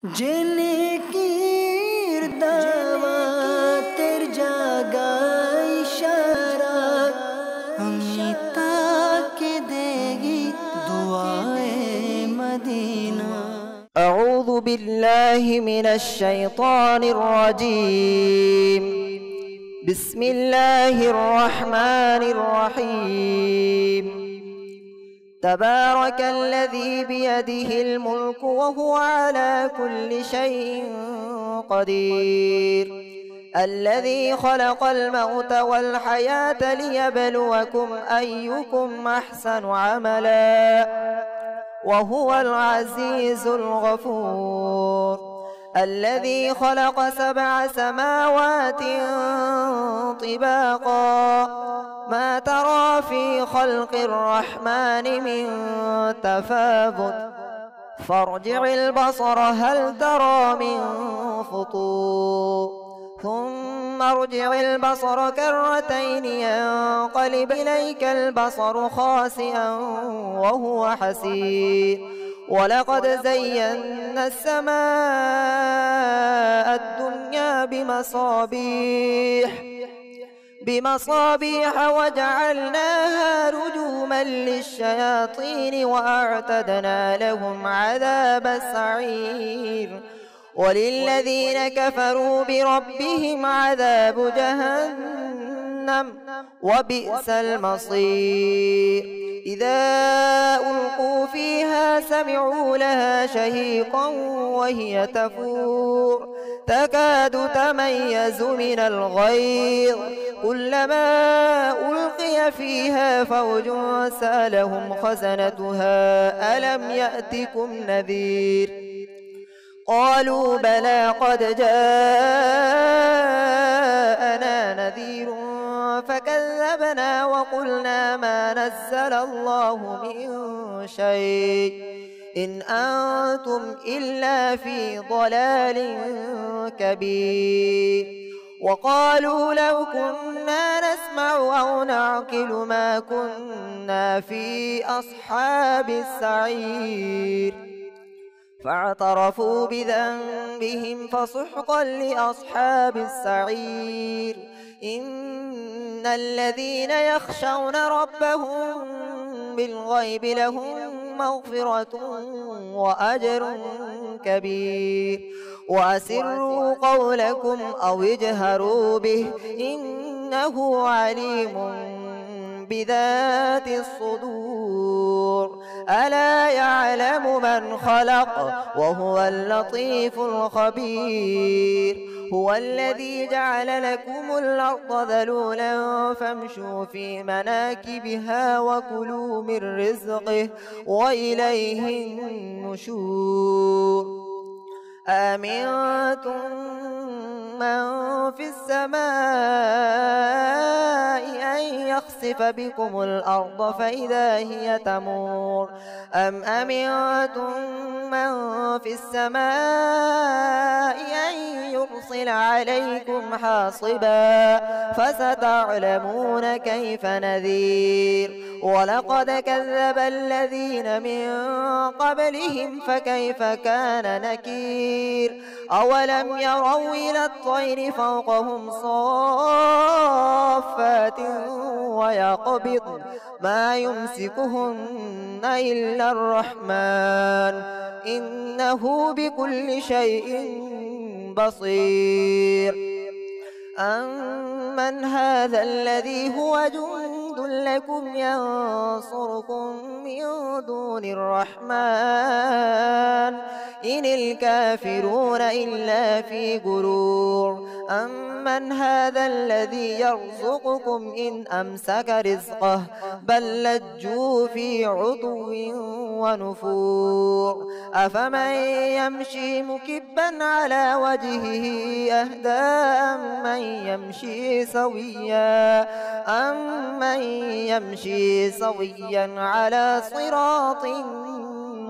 जिनकीर दावतेर जागा इशारा अमिता के देगी दुआए मदीना। अऊज़ु बिल्लाहि मिनश शैतानिर रजीम। बिस्मिल्लाहिर रहमानिर रहीम। तबारकल्लज़ी बियदिहिल मुल्क वहुव अला कुल्लि शैइन क़दीर। अल्लज़ी ख़लक़ल मौत वल हयात लियब्लुवकुम अय्युकुम अहसनु अमला वहुवल अज़ीज़ुल गफ़ूर। الذي خلق 7 سماوات طباقا ما ترى في خلق الرحمن من تفاوت فارجع البصر هل ترى من فطور ثم ارجع البصر كرتين ينقلب إليك البصر خاسئا وهو حسير. ولقد زينا السماء الدنيا بمصابيح وجعلناها رجوما للشياطين وأعتدنا لهم عذاب السعير. وللذين كفروا بربهم عذاب جهنم وبئس المصير. إذا ألقوا فيها سمعوا لها شهيقا وهي تفور تكاد تميز من الغيظ كلما ألقي فيها فوج سألهم خزنتها ألم يأتكم نذير قالوا بلى قد جاءنا نذير فكذبنا وقلنا ما نزل الله من شيء إن أنتم إلا في ضلال كبير. وقالوا لو كنا نسمع أو نعقل ما كنا في أصحاب السعير فاعترفوا بذنبهم فسحقا لأصحاب السعير. إن الذين يخشون ربهم بالغيب لهم مغفرة وأجر كبير. وأسروا قولكم أو اجهروا به إنه عليم بذات الصدور. ألا يعلم من خلق وهو اللطيف الخبير. هو الذي جعل لكم الأرض ذلولا فامشوا في مناكبها وكلوا من رزقه وإليه النشور. أأمنتم من في السماء أن يخسف بكم الأرض فإذا هي تمور أم أمنتم من في السماء أن يرسل عليكم حاصبا فستعلمون كيف نذير. ولقد كذب الذين من قبلهم فكيف كان نكير. أولم يروا إلى الطير فوقهم صافات ويقبضن ما يمسكهن إلا الرحمن إنه بكل شيء بصير. أمن هذا الذي هو جند لكم ينصركم من دون الرحمن إن الكافرون إلا في غرور. أمن هذا الذي يرزقكم إن أمسك رزقه بل لجوا في عتو ونفور. أفمن يمشي مكبا على وجهه أهدى أمن يمشي سويا على صراط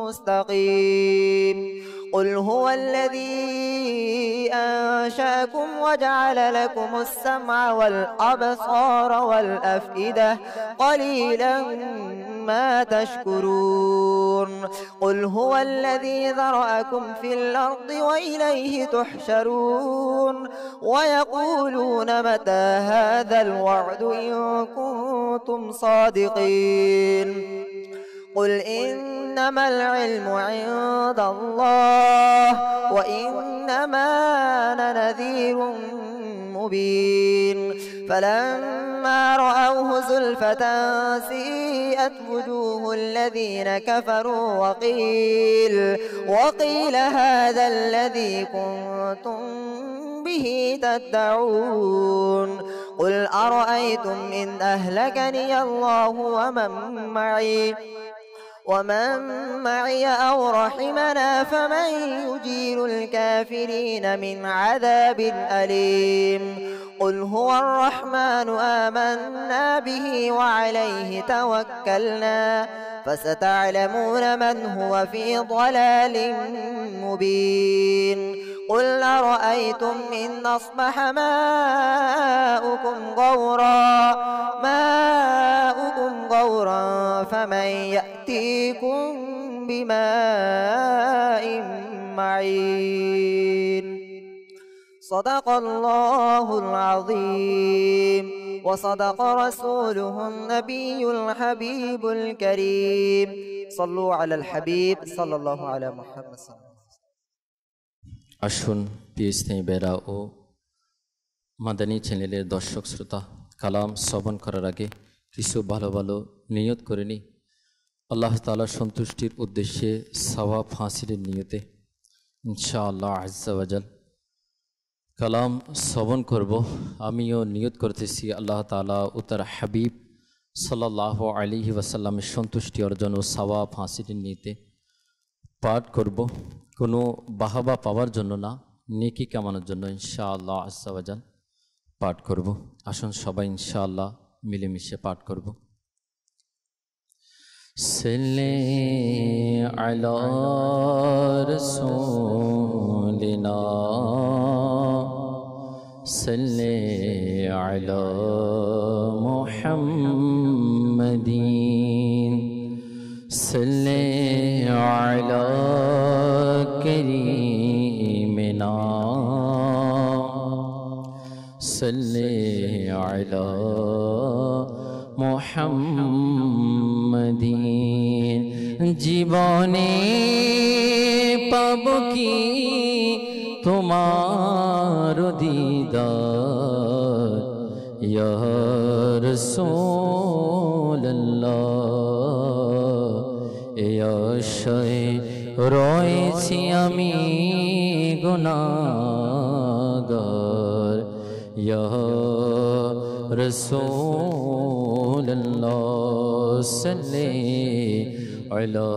مستقيم. قل هو الذي أنشأكم وجعل لكم السمع والأبصار والأفئدة قليلا ما تشكرون قل هو الذي ذرأكم في الأرض وإليه تحشرون ويقولون متى هذا الوعد إن كنتم صادقين قل إنما العلم عند الله وإنما أنا نذير مبين فلما رأوه زلفة سيئت وجوه الذين كفروا وقيل هذا الذي كنتم به تدعون قل أرأيتم إن أهلكني الله ومن معي أو رحمنا فمن يجير الكافرين من عذاب أليم قل هو الرحمن آمنا به وعليه توكلنا فستعلمون من هو في ضلال مبين قل أرأيتم إن أصبح ماؤكم غورا فمن يأتيكم بماء معين صدق الله العظيم وصدق رسوله النبي الحبيب الكريم صلوا على الحبيب صلى الله على محمد صلى الله عليه وسلم আসুন পিএসনি বেরা ও মাদানী চ্যানেলের দর্শক শ্রোতা কালাম শ্রবণ করার আগে কিছু ভালো ভালো নিয়ত করে নি আল্লাহ তাআলার সন্তুষ্টির উদ্দেশ্যে সওয়াব হাসিলের নিয়তে ইনশাআল্লাহ আজ্জা ওয়াজাল কালাম শ্রবণ করব আমিও নিয়ত করতেছি আল্লাহ তাআলা ও তার হাবিব সাল্লাল্লাহু আলাইহি ওয়াসাল্লামের সন্তুষ্টি অর্জন ও সওয়াব হাসিলের নিয়তে পাঠ করব কোনো বাহাবা পাওয়ার জন্য না নেকি কামানোর জন্য ইনশাআল্লাহ আজ্জা ওয়াজাল পাঠ করব আসুন সবাই ইনশাআল্লাহ মিলেমিশে পাঠ করব সাল্লি আলা রাসূলিনা সাল্লি আলা মুহাম্মাদিন সাল্লি আলা করিমিনা সাল্লি আলা মুহাম্মাদিন জীবনে পাব কি তোমার দিদার ইয়া রাসূলুল্লাহ এই আশায় রয়েছি আমি গুনাহগার ইয়া রাসূলুল্লাহ সাল্লি আলা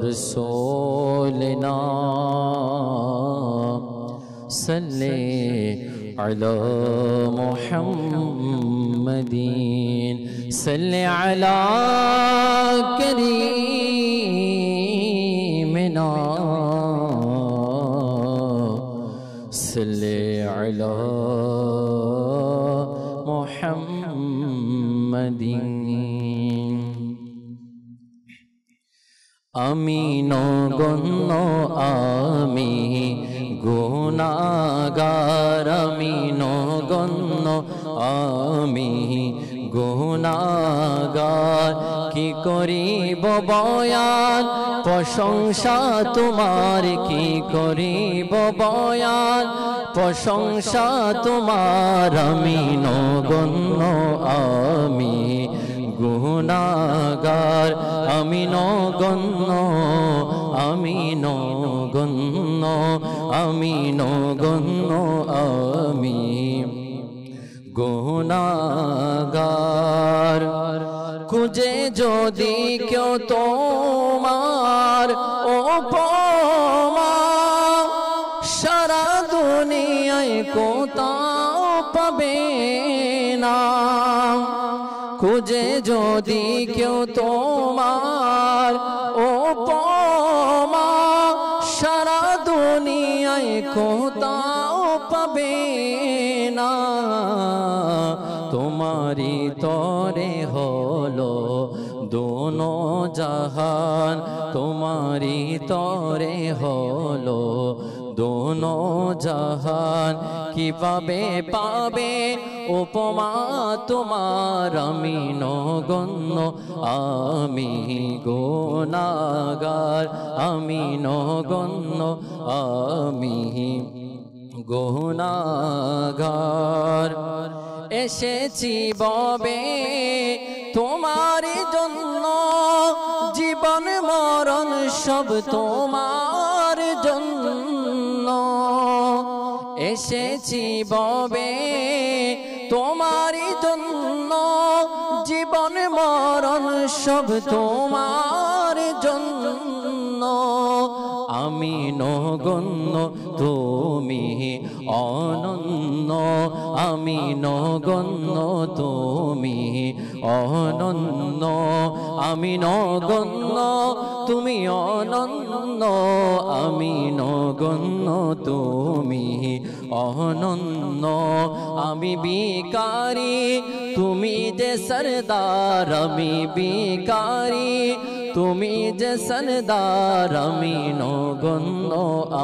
রাসূলিনা সাল্লি আলা মুহাম্মাদিন সাল্লি আলা করিমিনা সাল্লি আলা মুহাম্মাদিন আমি নগণ্য আমি গুনাহগার আমি নগণ্য আমি গুনাহগার কি করিব বয়ান প্রশংসা তোমার কি করিব বয়ান প্রশংসা তোমার আমি নগণ্য আমি গুনাহগার আমি নগণ্য আমি নগণ্য আমি নগণ্য আমি গুনাহগার খুঁজে যদি কেউ তোমার উপমা সারা দুনিয়ায় কোথাও পাবে না খুঁজে যদি কেউ তোমার উপমা সারা দুনিয়ায় কোথাও পাবে না তোমারি তরে হলো দোনো জাহান তোমারি তরে হলো দোনো জাহান কিভাবে পাবে উপমা তোমার আমি নগণ্য আমি গুনাহগার আমি নগণ্য আমি গুনাহগার এসেছি ববে তোমার জন্য জীবন মরণ সব তোমার জন্য এসেছি ববে তোমার জন্য জীবন মরণ সব তোমার জন্য আমি নগণ্য তুমি অনন্য আমি নগণ্য তুমি অনন্য আমি নগণ্য তুমি অনন্য আমি নগণ্য তুমি অনন্য আমি ভিখারি তুমি যে সরদার আমি ভিখারি তুমি যে সরদার আমি নগণ্য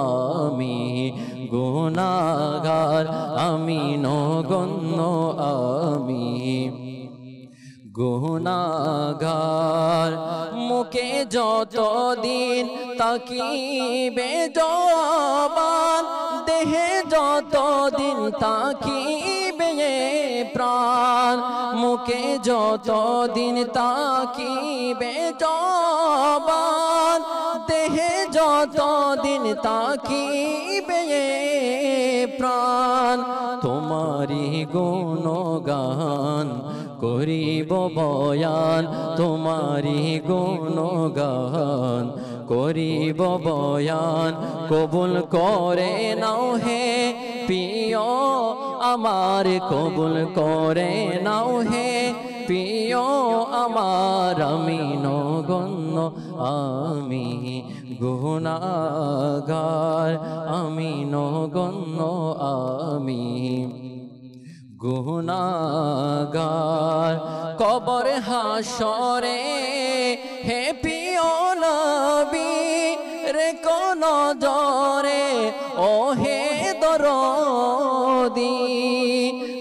আমি গুনাহগার আমি নগণ্য আমি গুনাহগার মুখে যতদিন তাকিবে জবান দেহে যতদিন তাকিবে প্রাণ মুখে যতদিন তাকিবে জবান দেহে যতদিন তাকিবে প্রাণ তোমারি গুণগান করিব বয়ান তোমারি গুণগান করিব বয়ান কবুল করে নাও হে প্রিয় আমার কবুল করে নাও হে প্রিয় আমার আমি নগণ্য আমি গুনাহগার আমি নগণ্য আমি গুনাহগার কবর হাসরে হে প্রিয় নবী রে কোন জরে ও হে দরদি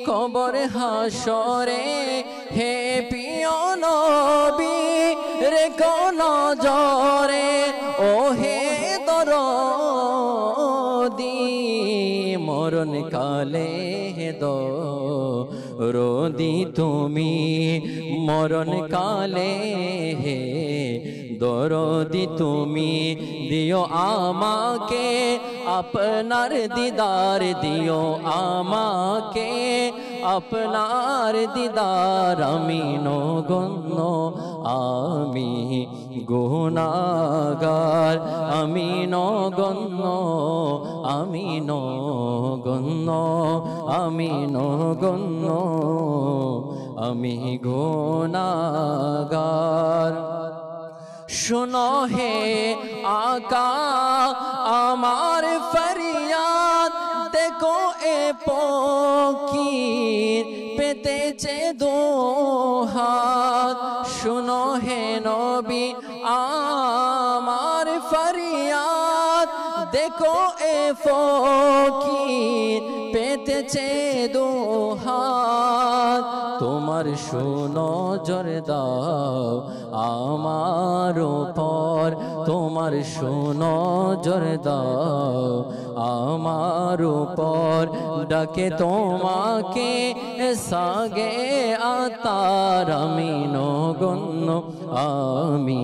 কবর হাসরে হে প্রিয় নবী রে কোন জরে ও হে দরদি মরণ কালে দরদি তুমি মরণ কালে হে দরদি তুমি দিও আমাকে আপনার দিদার দিও আমাকে আপনার দিদার আমি নগণ্য আমি গুনাহগার আমি নগণ্য আমি নগণ্য আমি নগণ্য আমি গুনাহগার শুনো হে আকা আমার ফরিয়াদ দেখো এ ফকির পেতেছে দুহাত শুনো হে নবী আমার ফরিয়াদ দেখো এ ফকির পেতেছে দুহাত তোমার সুনজর দাও আমার উপর তোমার সুনজর দাও আমার উপর ডাকে তোমাকে সাগে আতার আমি নগণ্য আমি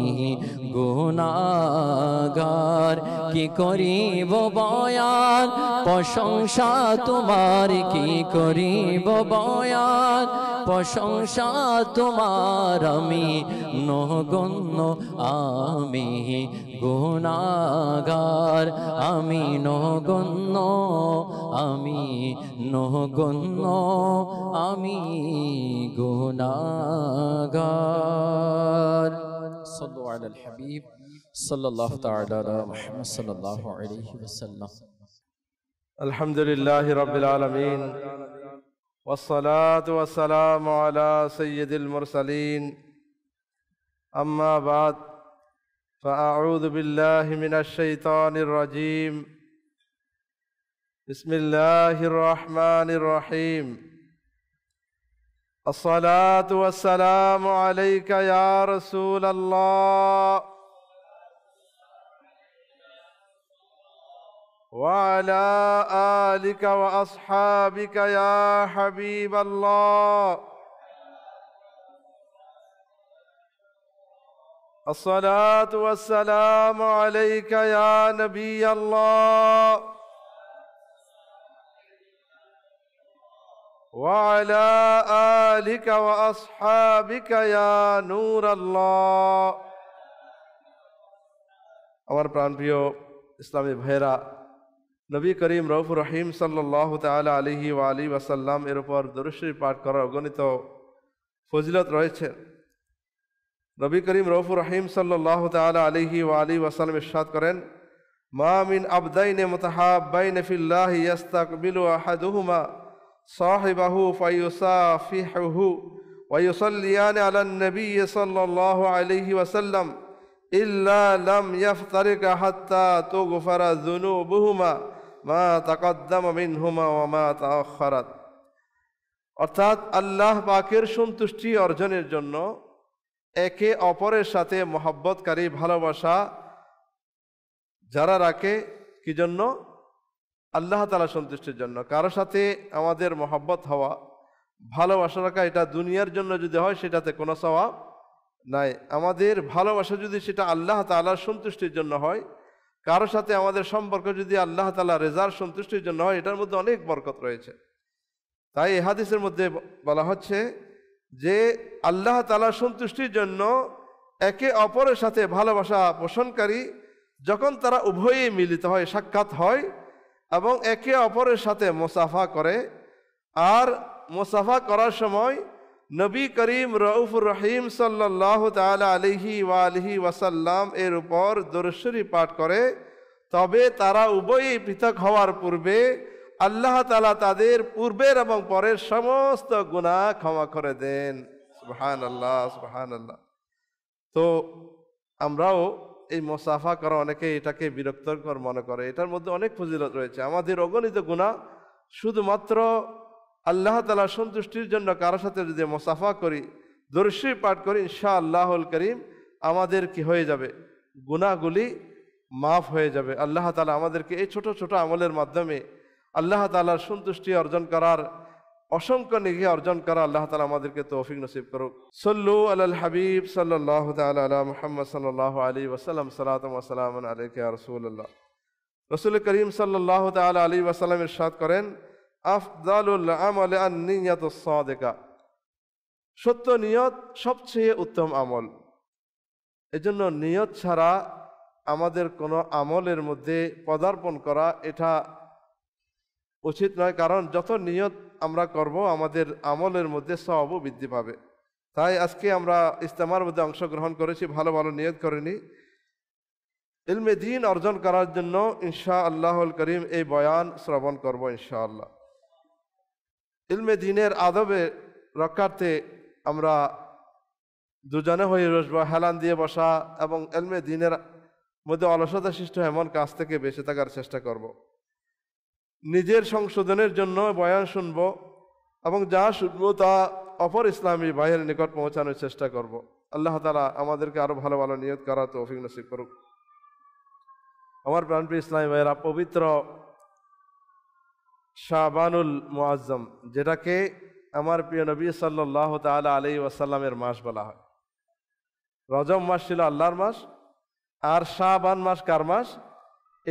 গুনাহগার কি করিব বয়ান প্রশংসা তোমার কি করিব বয়ান প্রশংসা তোমার আমি নগণ্য আমি গুনাহগার আমি নগণ্য আমি নগণ্য আমি গুনাহগার সাল্লু আলাল হাবিব সাল্লাল্লাহু তাআলা আলা মুহাম্মদ সাল্লাল্লাহু আলাইহি ওয়াসাল্লাম আলহামদুলিল্লাহি রাব্বিল আলামিন والصلاة والسلام على سيد المرسلين أما بعد فأعوذ بالله من الشيطان الرجيم بسم الله الرحمن الرحيم الصلاة والسلام عليك يا رسول الله وعلى آلك وأصحابك يا حبيب الله الصلاة والسلام عليك يا نبي الله وعلى آلك وأصحابك يا نور الله আমার প্রাণপ্রিয় ইসলামী ভাইরা, নবী করিম রউফুর রহিম সাল্লাল্লাহু তাআলা আলাইহি ওয়া আলিহি ওয়াসাল্লাম এর উপর দরুদ শরীফ পাঠ করার অগণিত ফজিলত রয়েছে। নবী করিম রউফুর রহিম সাল্লাল্লাহু তাআলা আলাইহি ওয়া আলিহি ওয়াসাল্লাম ইরশাদ করেন, মা মিন আবদাইনি মুতাহাব্বাইনি ফিল্লাহি ইস্তাকবিলু আহাদুহুমা সাহিবাহু ফায়ুসাফিহুহু ওয়া ইউসাল্লিয়ানি আলান নবী সাল্লাল্লাহু আলাইহি ওয়াসাল্লাম ইল্লা লাম ইয়াফতারিকা হাত্তা তুগফারা যুনুবুহুমা মা তাকদ্দামা মিনহুমা ওয়া মা তাআখারাত। অর্থাৎ আল্লাহ পাকের সন্তুষ্টি অর্জনের জন্য একে অপরের সাথে মহব্বতকারী ভালোবাসা যারা রাখে, কি জন্য? আল্লাহ তাআলা সন্তুষ্টির জন্য। কারো সাথে আমাদের মহব্বত হওয়া, ভালোবাসা রাখা, এটা দুনিয়ার জন্য যদি হয় সেটাতে কোনো সওয়াব নাই। আমাদের ভালোবাসা যদি সেটা আল্লাহ তাআলার সন্তুষ্টির জন্য হয়, কারো সাথে আমাদের সম্পর্ক যদি আল্লাহ তাআলা রেজার সন্তুষ্টির জন্য হয়, এটার মধ্যে অনেক বরকত রয়েছে। তাই এই হাদিসের মধ্যে বলা হচ্ছে যে আল্লাহ তাআলার সন্তুষ্টির জন্য একে অপরের সাথে ভালোবাসা পোষণকারী যখন তারা উভয়েই মিলিত হয়, সাক্ষাৎ হয় এবং একে অপরের সাথে মুসাফা করে, আর মুসাফা করার সময় নবী করিম রউফুর রহিম সাল্লাল্লাহু তাআলা আলাইহি ওয়া আলিহি ওয়াসাল্লাম এর উপর দরুদ শরীফ পাঠ করে, তবে তারা উভয়েই পৃথক হওয়ার পূর্বে আল্লাহ তাআলা তাদের পূর্বের এবং পরের সমস্ত গুনাহ ক্ষমা করে দেন। সুবহানাল্লাহ, সুবহানাল্লাহ। তো আমরাও এই মুসাফা করা, অনেকে এটাকে বিরক্তকর মনে করে, এটার মধ্যে অনেক ফজিলত রয়েছে। আমাদের অগণিত গুনাহ শুধুমাত্র আল্লাহ তাআলার সন্তুষ্টির জন্য কারোর সাথে যদি মুসাফা করি, দরুদ শরীফ পাঠ করি, ইনশাআল্লাহুল করিম আমাদের কি হয়ে যাবে? গুনাহগুলি মাফ হয়ে যাবে। আল্লাহ তাআলা আমাদেরকে এই ছোট ছোট আমলের মাধ্যমে আল্লাহ তাআলার সন্তুষ্টি অর্জন করার, অসংখ্য নেকি অর্জন করা আল্লাহ তাআলা আমাদেরকে তৌফিক নসিব করুক। সল্লু আলাল হাবিব সাল্লাল্লাহু তাআলা আলা মুহাম্মদ সাল্লাল্লাহু আলাইহি ওয়াসাল্লাম। সালাতু ওয়া সালামুন আলাইকা ইয়া রাসূলুল্লাহ। রাসূল করিম সাল্লাল্লাহু তাআলা আলাইহি ওয়াসাল্লাম ইরশাদ করেন, আফদালুল আমালি আন-নিয়াতুস সাদিকা। সত্য নিয়ত সবচেয়ে উত্তম আমল। এজন্য নিয়ত ছাড়া আমাদের কোনো আমলের মধ্যে পদার্পণ করা এটা উচিত নয়, কারণ যত নিয়ত আমরা করব আমাদের আমলের মধ্যে সওয়াবও বৃদ্ধি পাবে। তাই আজকে আমরা ইজতেমার মধ্যে অংশগ্রহণ করেছি, ভালো ভালো নিয়ত করেনি, ইলমে দ্বীন অর্জন করার জন্য ইনশাআল্লাহুল করিম এই বয়ান শ্রবণ করব ইনশাআল্লাহ। ইলমে দ্বীনের আদবে রক্ষার্থে আমরা দুজনে হয়ে বসবো, হেলান দিয়ে বসা এবং ইলমে দ্বীনের মধ্যে অলসতা সৃষ্টি এমন কাজ থেকে বেঁচে থাকার চেষ্টা করব। নিজের সংশোধনের জন্য বয়ান শুনব এবং যা শুনবো তা অপর ইসলামী ভাইয়ের নিকট পৌঁছানোর চেষ্টা করব। আল্লাহ তাআলা আমাদেরকে আরো ভালো ভালো নিয়ত করার তৌফিক নসিব করুক। আমার প্রাণপ্রিয় ইসলামী ভাইয়েরা, পবিত্র শাবানুল মুআজ্জম, যেটাকে আমার প্রিয় নবী সাল্লাল্লাহু তাআলা আলাইহি ওয়াসাল্লামের মাস বলা হয়। রজব মাস ছিল আল্লাহর মাস, আর শাবান মাস কার মাস?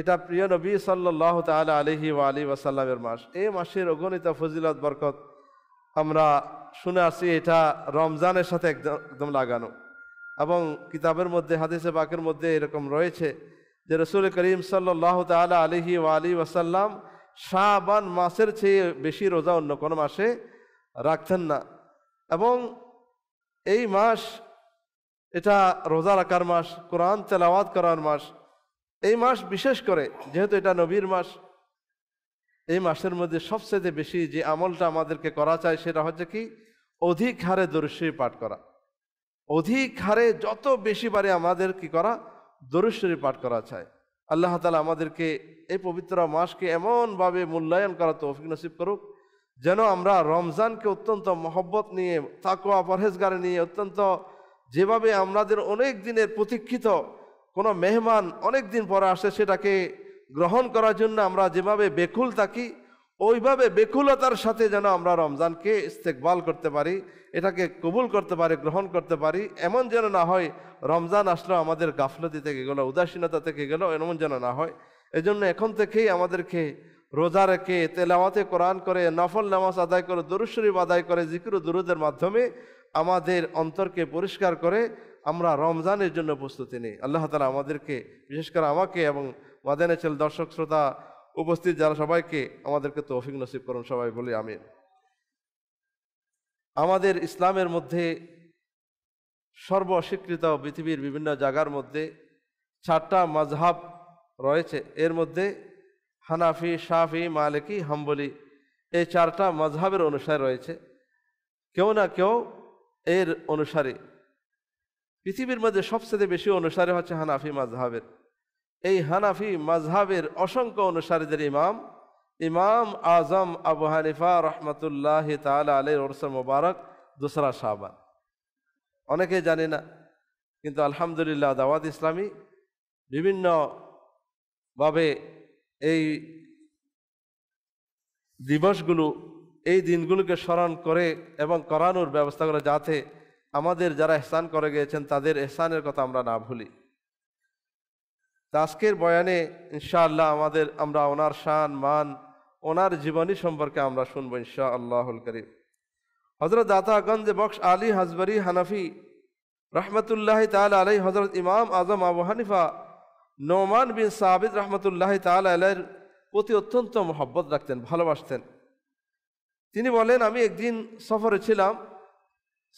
এটা প্রিয় নবী সাল্লাল্লাহু তাআলা আলাইহি ওয়া আলিহি ওয়াসাল্লামের মাস। এই মাসের অগণিত ফজিলত বরকত আমরা শুনে আসি, এটা রমজানের সাথে একদম লাগানো। এবং কিতাবের মধ্যে, হাদিসে পাকের মধ্যে এরকম রয়েছে যে রাসূল করিম সাল্লাল্লাহু তাআলা আলাইহি ওয়া আলিহি ওয়াসাল্লাম শাবান মাসের চেয়ে বেশি রোজা অন্য কোনো মাসে রাখতেন না। এবং এই মাস, এটা রোজা রাখার মাস, কোরআন তেলাওয়াত করার মাস। এই মাস বিশেষ করে যেহেতু এটা নবীর মাস, এই মাসের মধ্যে সবচেয়ে বেশি যে আমলটা আমাদেরকে করা চাই সেটা হচ্ছে কি? অধিক হারে দরুদ শরীফ পাঠ করা। অধিক হারে যত বেশি বারে আমাদের কি করা, দরুদ শরীফ পাঠ করা চাই। আল্লাহ তাআলা আমাদেরকে এই পবিত্র মাসকে এমনভাবে মূল্যায়ন করা তৌফিক নসিব করুক যেন আমরা রমজানকে অত্যন্ত মহব্বত নিয়ে, তাকওয়া পরহেজগারি নিয়ে, অত্যন্ত যেভাবে আমাদের অনেক দিনের প্রতীক্ষিত কোনো মেহমান অনেক দিন পরে আসে সেটাকে গ্রহণ করার জন্য আমরা যেভাবে বেকুল থাকি, ওইভাবে বেকুলতার সাথে যেন আমরা রমজানকে ইস্তেকবাল করতে পারি, এটাকে কবুল করতে পারি, গ্রহণ করতে পারি। এমন যেন না হয় রমজান আসলো আমাদের গাফলতি থেকে গেল, উদাসীনতা থেকে গেল, এমন যেন না হয়। এজন্য এখন থেকেই আমাদেরকে রোজা রেখে, তেলাওয়াতে কোরআন করে, নফল নামাজ আদায় করে, দরুদ শরীফ আদায় করে, জিকির ও দুরুদের মাধ্যমে আমাদের অন্তরকে পরিষ্কার করে আমরা রমজানের জন্য প্রস্তুতি নিই। আল্লাহ তাআলা আমাদেরকে, বিশেষ করে আমাকে এবং মাদানী চ্যানেল দর্শক শ্রোতা উপস্থিত যারা সবাইকে আমাদেরকে তৌফিক নসিব করুন, সবাই বলি আমিন। আমাদের ইসলামের মধ্যে সর্বস্বীকৃত পৃথিবীর বিভিন্ন জায়গার মধ্যে 4টা মাযহাব রয়েছে। এর মধ্যে হানাফি, শাফি, মালিকি, হাম্বলি এই 4টা মাযহাবের অনুসারী রয়েছে। কেউ না কেউ এর অনুসারী। পৃথিবীর মধ্যে সবচেয়ে বেশি অনুসারী হচ্ছে হানাফি মাযহাবের। এই হানাফি মাযহাবের অসংখ্য অনুসারীদের ইমাম আজম আবু হানিফা রহমতুল্লাহ তাআলা আলাইহির উরস মুবারক 2রা শাবান। অনেকে জানে না, কিন্তু আলহামদুলিল্লাহ দাওয়াত ইসলামী বিভিন্নভাবে এই দিবসগুলো, এই দিনগুলোকে স্মরণ করে এবং করানোর ব্যবস্থা করে, যাতে আমাদের যারা ইহসান করে গিয়েছেন তাদের ইহসানের কথা আমরা না ভুলি। আজকের বয়ানে ইনশাআল্লাহ আমরা ওনার শান, মান, ওনার জীবনী সম্পর্কে আমরা শুনবো ইনশাআল্লাহুল কারীম। হযরত দাতাগঞ্জ বখশ আলী হাজবরি হানাফি রহমতুল্লাহ তাআলা আলাইহি হযরত ইমাম আজম আবু হানিফা নোমান বিন সাবিত রহমতুল্লাহ তাআলা আলাইহির প্রতি অত্যন্ত মহব্বত রাখতেন, ভালোবাসতেন। তিনি বলেন, আমি একদিন সফরে ছিলাম।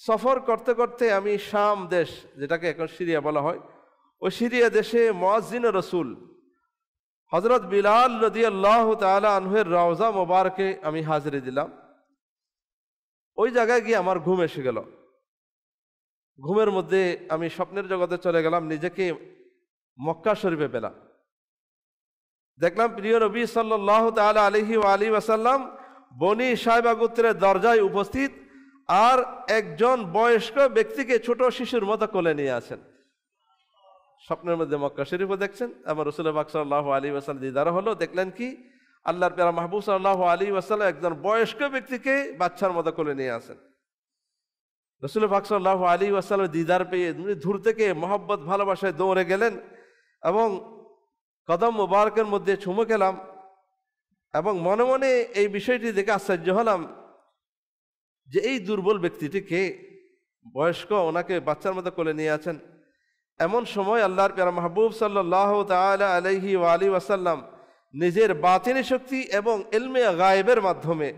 সফর করতে করতে আমি শাম দেশ, যেটাকে এখন সিরিয়া বলা হয়, ওই সিরিয়া দেশে মুয়াজ্জিন রাসূল হযরত বিলাল রাদিয়াল্লাহু তাআলা আনহুর রওজা মোবারকে আমি হাজিরি দিলাম। ওই জায়গায় গিয়ে আমার ঘুম এসে গেল। ঘুমের মধ্যে আমি স্বপ্নের জগতে চলে গেলাম, নিজেকে মক্কা শরীফে পেলাম। দেখলাম প্রিয় নবী সাল্লাল্লাহু তাআলা আলাইহি ওয়া আলিহি ওয়াসাল্লাম বনি সাইবা গোত্রের দরজায় উপস্থিত, আর একজন বয়স্ক ব্যক্তিকে ছোট শিশুর মতো কোলে নিয়ে আছেন। স্বপ্নের মধ্যে মক্কা শরীফও দেখছেন, আমার রাসূল পাক সাল্লাল্লাহু আলাইহি ওয়াসাল্লাম দিদার হলো। দেখলেন কি, আল্লাহর প্যারা মাহবুব সাল্লাল্লাহু আলাইহি ওয়াসাল্লাম একজন বয়স্ক ব্যক্তিকে বাচ্চার মতো কোলে নিয়ে আসেন। রাসূল পাক সাল্লাল্লাহু আলাইহি ওয়াসাল্লাম দিদার পেয়ে দূর থেকে মহব্বত ভালোবাসায় দৌড়ে গেলেন এবং কদম মুবারকের মধ্যে চুমু খেলাম এবং মনে মনে এই বিষয়টি দেখে আশ্চর্য হলাম যে এই দুর্বল ব্যক্তিটিকে, বয়স্ক, ওনাকে বাচ্চার মতো কোলে নিয়ে আছেন। এমন সময় আল্লাহর প্যারা মাহবুব সাল্লাল্লাহু তাআলা আলাইহি ওয়া আলিহি ওয়াসাল্লাম নিজের বাতিনি শক্তি এবং ইলমে গায়েবের মাধ্যমে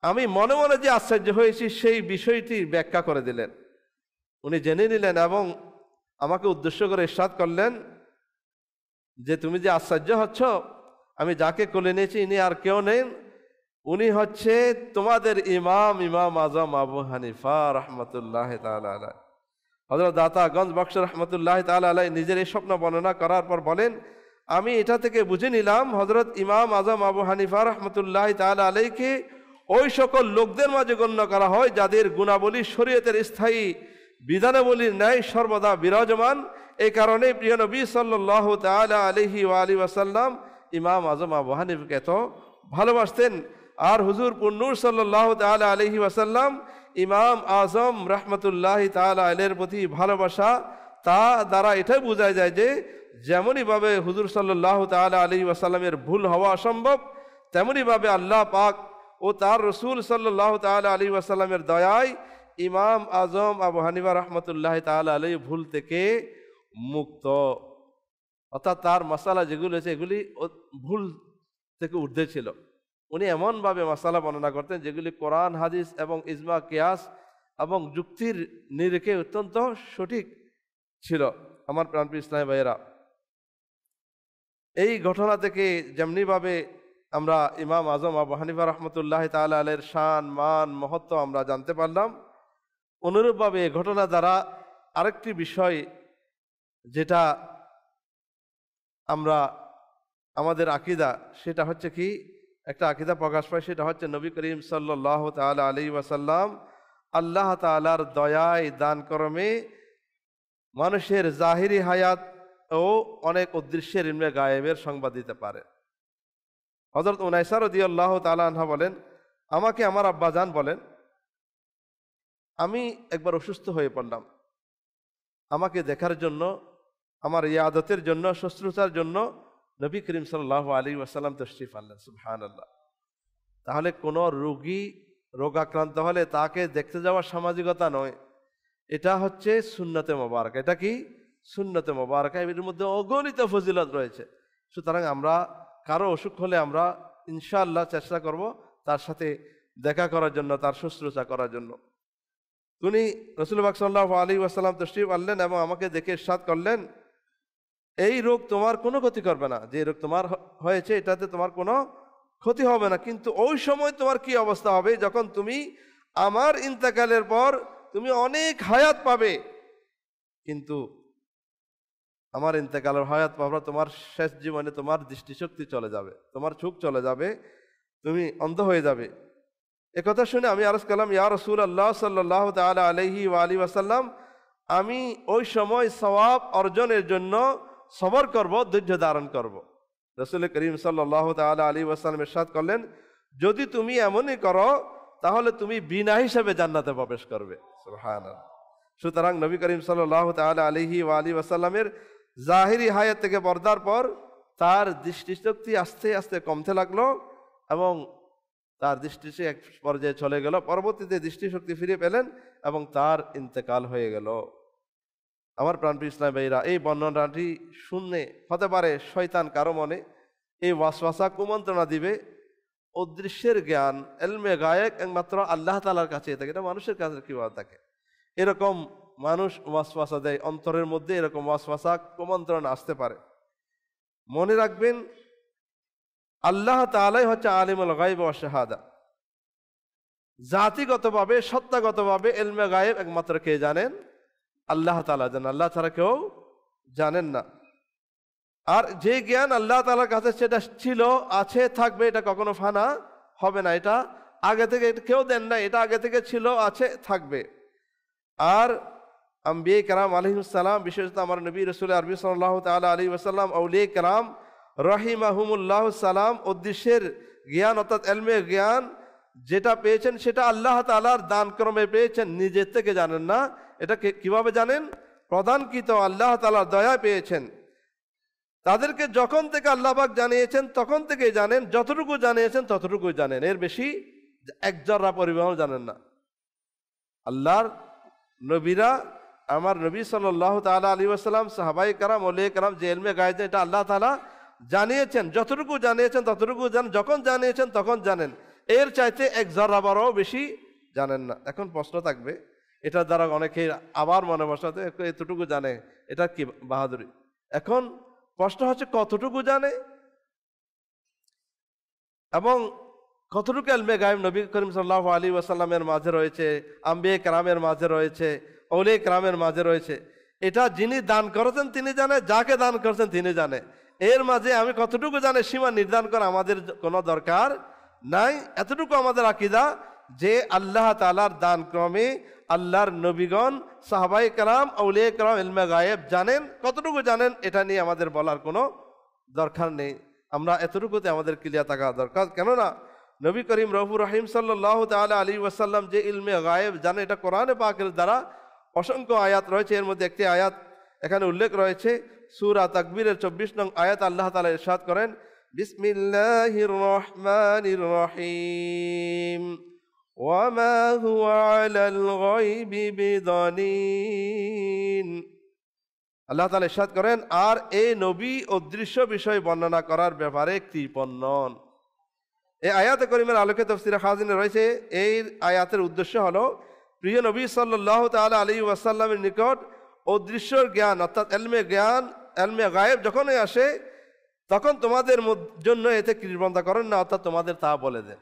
আমি মনে মনে যে আশ্চর্য হয়েছি সেই বিষয়টি ব্যাখ্যা করে দিলেন। উনি জেনে নিলেন এবং আমাকে উদ্দেশ্য করে ইরশাদ করলেন যে তুমি যে আশ্চর্য হচ্ছ, আমি যাকে কোলে নিয়েছি ইনি আর কেউ নেন, উনি হচ্ছে তোমাদের ইমাম আজম আবু হানিফা রহমতুল্লাহ তাআলা আলাইহি। হযরত দাতাগঞ্জ বখশ রহমতুল্লাহ তাআলা আলাইহি নিজের এই স্বপ্ন বর্ণনা করার পর বলেন, আমি এটা থেকে বুঝে নিলাম হযরত ইমাম আজম আবু হানিফা রহমতুল্লাহ তাআলা আলাইহিকে ওই সকল লোকদের মাঝে গণ্য করা হয় যাদের গুণাবলী শরীয়তের স্থায়ী বিধানাবলীর ন্যায় সর্বদা বিরাজমান। এই কারণে প্রিয় নবী সাল্লাল্লাহু তাআলা আলাইহি ওয়া আলিহি ওয়াসাল্লাম ইমাম আজম আবু হানিফাকে এত ভালোবাসতেন। আর হুজুর পুন্নুর সাল্লাল্লাহু তাআলা আলাইহি ওয়াসাল্লাম ইমাম আজম রহমতুল্লাহ তাআলা আলাইহির প্রতি ভালোবাসা, তা দ্বারা এটাই বোঝা যায় যে যেমনইভাবে হুজুর সাল্লাল্লাহু তাআলা আলাইহি ওয়াসাল্লামের ভুল হওয়া অসম্ভব, তেমনইভাবে আল্লাহ পাক ও তার রসুল সাল্লাল্লাহু তাআলা আলাইহি ওয়াসাল্লামের দয়ায় ইমাম আজম আবু হানিফা রহমতুল্লাহ তাআলা আলাইহি ভুল থেকে মুক্ত। অর্থাৎ তার মাসালা যেগুলো আছে এগুলি ভুল থেকে ঊর্ধ্বে ছিল। উনি এমনভাবে মাসালা বর্ণনা করতেন যেগুলি কোরআন, হাদিস এবং ইজমা, কিয়াস এবং যুক্তির নিরিখে অত্যন্ত সঠিক ছিল। আমার প্রাণপ্রিয় ইসলামী ভাইয়েরা, এই ঘটনা থেকে যেমনিভাবে আমরা ইমাম আজম আবু হানিফা রহমতুল্লাহ তাআলা আলাইহির শান, মান, মহত্ব আমরা জানতে পারলাম, অনুরূপভাবে এই ঘটনা দ্বারা আরেকটি বিষয় যেটা আমরা আমাদের আকীদা, সেটা হচ্ছে কি, একটা আকীদা প্রকাশ পায়, সেটা হচ্ছে নবী করিম সাল্লাল্লাহু তাআলা আলাইহি ওয়াসাল্লাম আল্লাহ তাআলার দয়ায় দান করমে মানুষের জাহিরি হায়াত ও অনেক অদৃশ্যের ইলমে গায়েবের সংবাদ দিতে পারে। হযরত উনাইসা রাদিয়াল্লাহু তাআলা আনহা বলেন, আমাকে আমার আব্বাজান বলেন, আমি একবার অসুস্থ হয়ে পড়লাম। আমাকে দেখার জন্য, আমার ইয়াদতের জন্য, শুশ্রূষার জন্য নবী করিম সাল্লাল্লাহু আলাইহি ওয়াসাল্লাম তাশরীফ আনলেন। সুবহানাল্লাহ। তাহলে কোনো রোগী রোগাক্রান্ত হলে তাকে দেখতে যাওয়া সামাজিকতা নয়, এটা হচ্ছে সুন্নতে মোবারকা। এটা কি? সুন্নতে মোবারকা। এর মধ্যে অগণিত ফজিলত রয়েছে। সুতরাং আমরা কারো অসুখ হলে আমরা ইনশাআল্লাহ চেষ্টা করব তার সাথে দেখা করার জন্য, তার শুশ্রূষা করার জন্য। তিনি রাসূলুল্লাহ সাল্লাল্লাহু আলাইহি ওয়াসাল্লাম তাশরীফ আনলেন এবং আমাকে দেখে ইরশাদ করলেন, এই রোগ তোমার কোনো ক্ষতি করবে না, যে রোগ তোমার হয়েছে এটাতে তোমার কোনো ক্ষতি হবে না। কিন্তু ওই সময় তোমার কি অবস্থা হবে, যখন তুমি আমার ইন্তেকালের পর তুমি অনেক হায়াত পাবে, কিন্তু আমার ইন্তেকালের হায়াত পাবে, তোমার শেষ জীবনে তোমার দৃষ্টিশক্তি চলে যাবে, তোমার চোখ চলে যাবে, তুমি অন্ধ হয়ে যাবে। একথা শুনে আমি আরজ করলাম, ইয়া রাসূলুল্লাহ সাল্লাল্লাহু তাআলা আলাইহি ওয়া আলিহি ওয়াসাল্লাম, আমি ওই সময় সওয়াব অর্জনের জন্য সবর করব, ধৈর্য ধারণ করব। রাসূল করিম সাল্লাল্লাহু তাআলা আলাইহি ওয়াসাল্লাম ইরশাদ করলেন, যদি তুমি এমনই করো তাহলে তুমি বিনা হিসাবে জান্নাতে প্রবেশ করবে। সুবহানাল্লাহ। সুতরাং নবী করিম সাল্লাল্লাহু তাআলা আলাইহি ওয়া আলিহি ওয়াসাল্লামের জাহিরি হায়াত থেকে পর্দার পর তার দৃষ্টিশক্তি আস্তে আস্তে কমতে লাগলো এবং তার দৃষ্টিশক্তি এক পর্যায়ে চলে গেল। পরবর্তীতে দৃষ্টিশক্তি ফিরে পেলেন এবং তার ইন্তেকাল হয়ে গেল। আমার প্রাণপ্রিয় ইসলামী ভাইরা, এই বর্ণনাটি শুনলে হতে পারে শয়তান কারো মনে এই ওয়াসওয়াসা কুমন্ত্রণা দিবে, অদৃশ্যের জ্ঞান ইলমে গায়েব একমাত্র আল্লাহ তাআলার কাছে থাকে, এটা মানুষের কাছে কিভাবে থাকে? এরকম মানুষ ওয়াসওয়াসা দেয়, অন্তরের মধ্যে এরকম ওয়াসওয়াসা কুমন্ত্রণা আসতে পারে। মনে রাখবেন, আল্লাহ তাআলাই হচ্ছে আলিমুল গায়ব ওয়া শাহাদা। জাতিগতভাবে, সত্তাগতভাবে ইলমে গায়েব একমাত্র কে জানেন? আল্লাহ তাআলা জানেন, আল্লাহ ছাড়া কেউ জানেন না। আর যে জ্ঞান আল্লাহ তাআলার কাছে সেটা ছিল, আছে, থাকবে, এটা কখনো ফানা হবে না। এটা আগে থেকে কেউ দেন না, এটা আগে থেকে ছিল, আছে, থাকবে। আর আম্বিয়া কেরাম আলাইহিস সালাম, বিশেষত আমার নবী রাসূল আরবি সাল্লাল্লাহু তাআলা আলাইহি ওয়াসাল্লাম, আউলিয়া কেরাম রাহিমাহুমুল্লাহু সালাম, অদৃশ্যের জ্ঞান অর্থাৎ ইলমে জ্ঞান যেটা পেয়েছেন সেটা আল্লাহ তাআলার দান ক্রমে পেয়েছেন, নিজের থেকে জানেন না। এটা কিভাবে জানেন? প্রদানকৃত আল্লাহ তাআলার দয়া পেয়েছেন। তাদেরকে যখন থেকে আল্লাহ পাক জানিয়েছেন তখন থেকে জানেন, যতটুকু জানিয়েছেন ততটুকুই জানেন, এর বেশি এক জররা পরিমাণ জানেন না। আল্লাহর নবীরা, আমার নবী সাল্লাল্লাহু তাআলা আলাইহি ওয়াসাল্লাম, সাহাবায়ে কেরাম, আউলিয়া কেরাম যে ইলমে গায়েব এটা আল্লাহ তাআলা জানিয়েছেন, যতটুকু জানিয়েছেন ততটুকু জানেন, যখন জানিয়েছেন তখন জানেন, এর চাইতে এক জররা বারও বেশি জানেন না। এখন প্রশ্ন থাকবে, এটার দ্বারা অনেকে আবার মনে বসাতে এতটুকু জানে, এটা কি বাহাদুরি? এখন প্রশ্ন হচ্ছে কতটুকু জানে এবং কতটুকু ইলমে গায়েব নবী করিম সাল্লাল্লাহু আলাইহি ওয়াসাল্লামের মাঝে রয়েছে, আম্বিয়া কেরামের মাঝে রয়েছে, আউলিয়া কেরামের মাঝে রয়েছে। এটা যিনি দান করেছেন তিনি জানে, যাকে দান করেছেন তিনি জানে। এর মাঝে আমি কতটুকু জানে সীমা নির্ধারণ করা আমাদের কোনো দরকার নাই। এতটুকু আমাদের আকীদা যে আল্লাহ তাআলার দান ক্রমে আল্লাহর নবীগণ, সাহাবায়ে কেরাম, আউলিয়া কেরাম ইলমে গায়েব জানেন। কতটুকু জানেন এটা নিয়ে আমাদের বলার কোনো দরকার নেই। আমরা এতটুকুতে আমাদের ক্লিয়ার থাকা দরকার। কেননা নবী করিম রউফুর রহিম সাল্লাল্লাহু তাআলা আলাইহি ওয়াসাল্লাম যে ইলমে গায়েব জানে, এটা কোরআনে পাকের দ্বারা অসংখ্য আয়াত রয়েছে। এর মধ্যে একটি আয়াত এখানে উল্লেখ রয়েছে, সূরা তাকবীরের 24 নং আয়াত। আল্লাহ তাআলা ইরশাদ করেন, বিসমিল্লাহির রহমানির রহিম, ওয়ামা হুয়া আলাল গায়বি বিদানিন। আল্লাহ তাআলা ইরশাদ করেন, আর এই নবী অদৃশ্য বিষয় বর্ণনা করার ব্যাপারে কৃপণ নন। এই আয়াতে করিমের আলোকে তাফসীরে খাজিনে রয়েছে, এই আয়াতের উদ্দেশ্য হলো প্রিয় নবী সাল্লাল্লাহু তাআলা আলাইহি ওয়াসাল্লামের নিকট অদৃশ্যর জ্ঞান অর্থাৎ ইলমে জ্ঞান, ইলমে গায়েব যখনই আসে তখন তোমাদের জন্য এতে কৃপণতা করেন না, অর্থাৎ তোমাদের তা বলে দেন।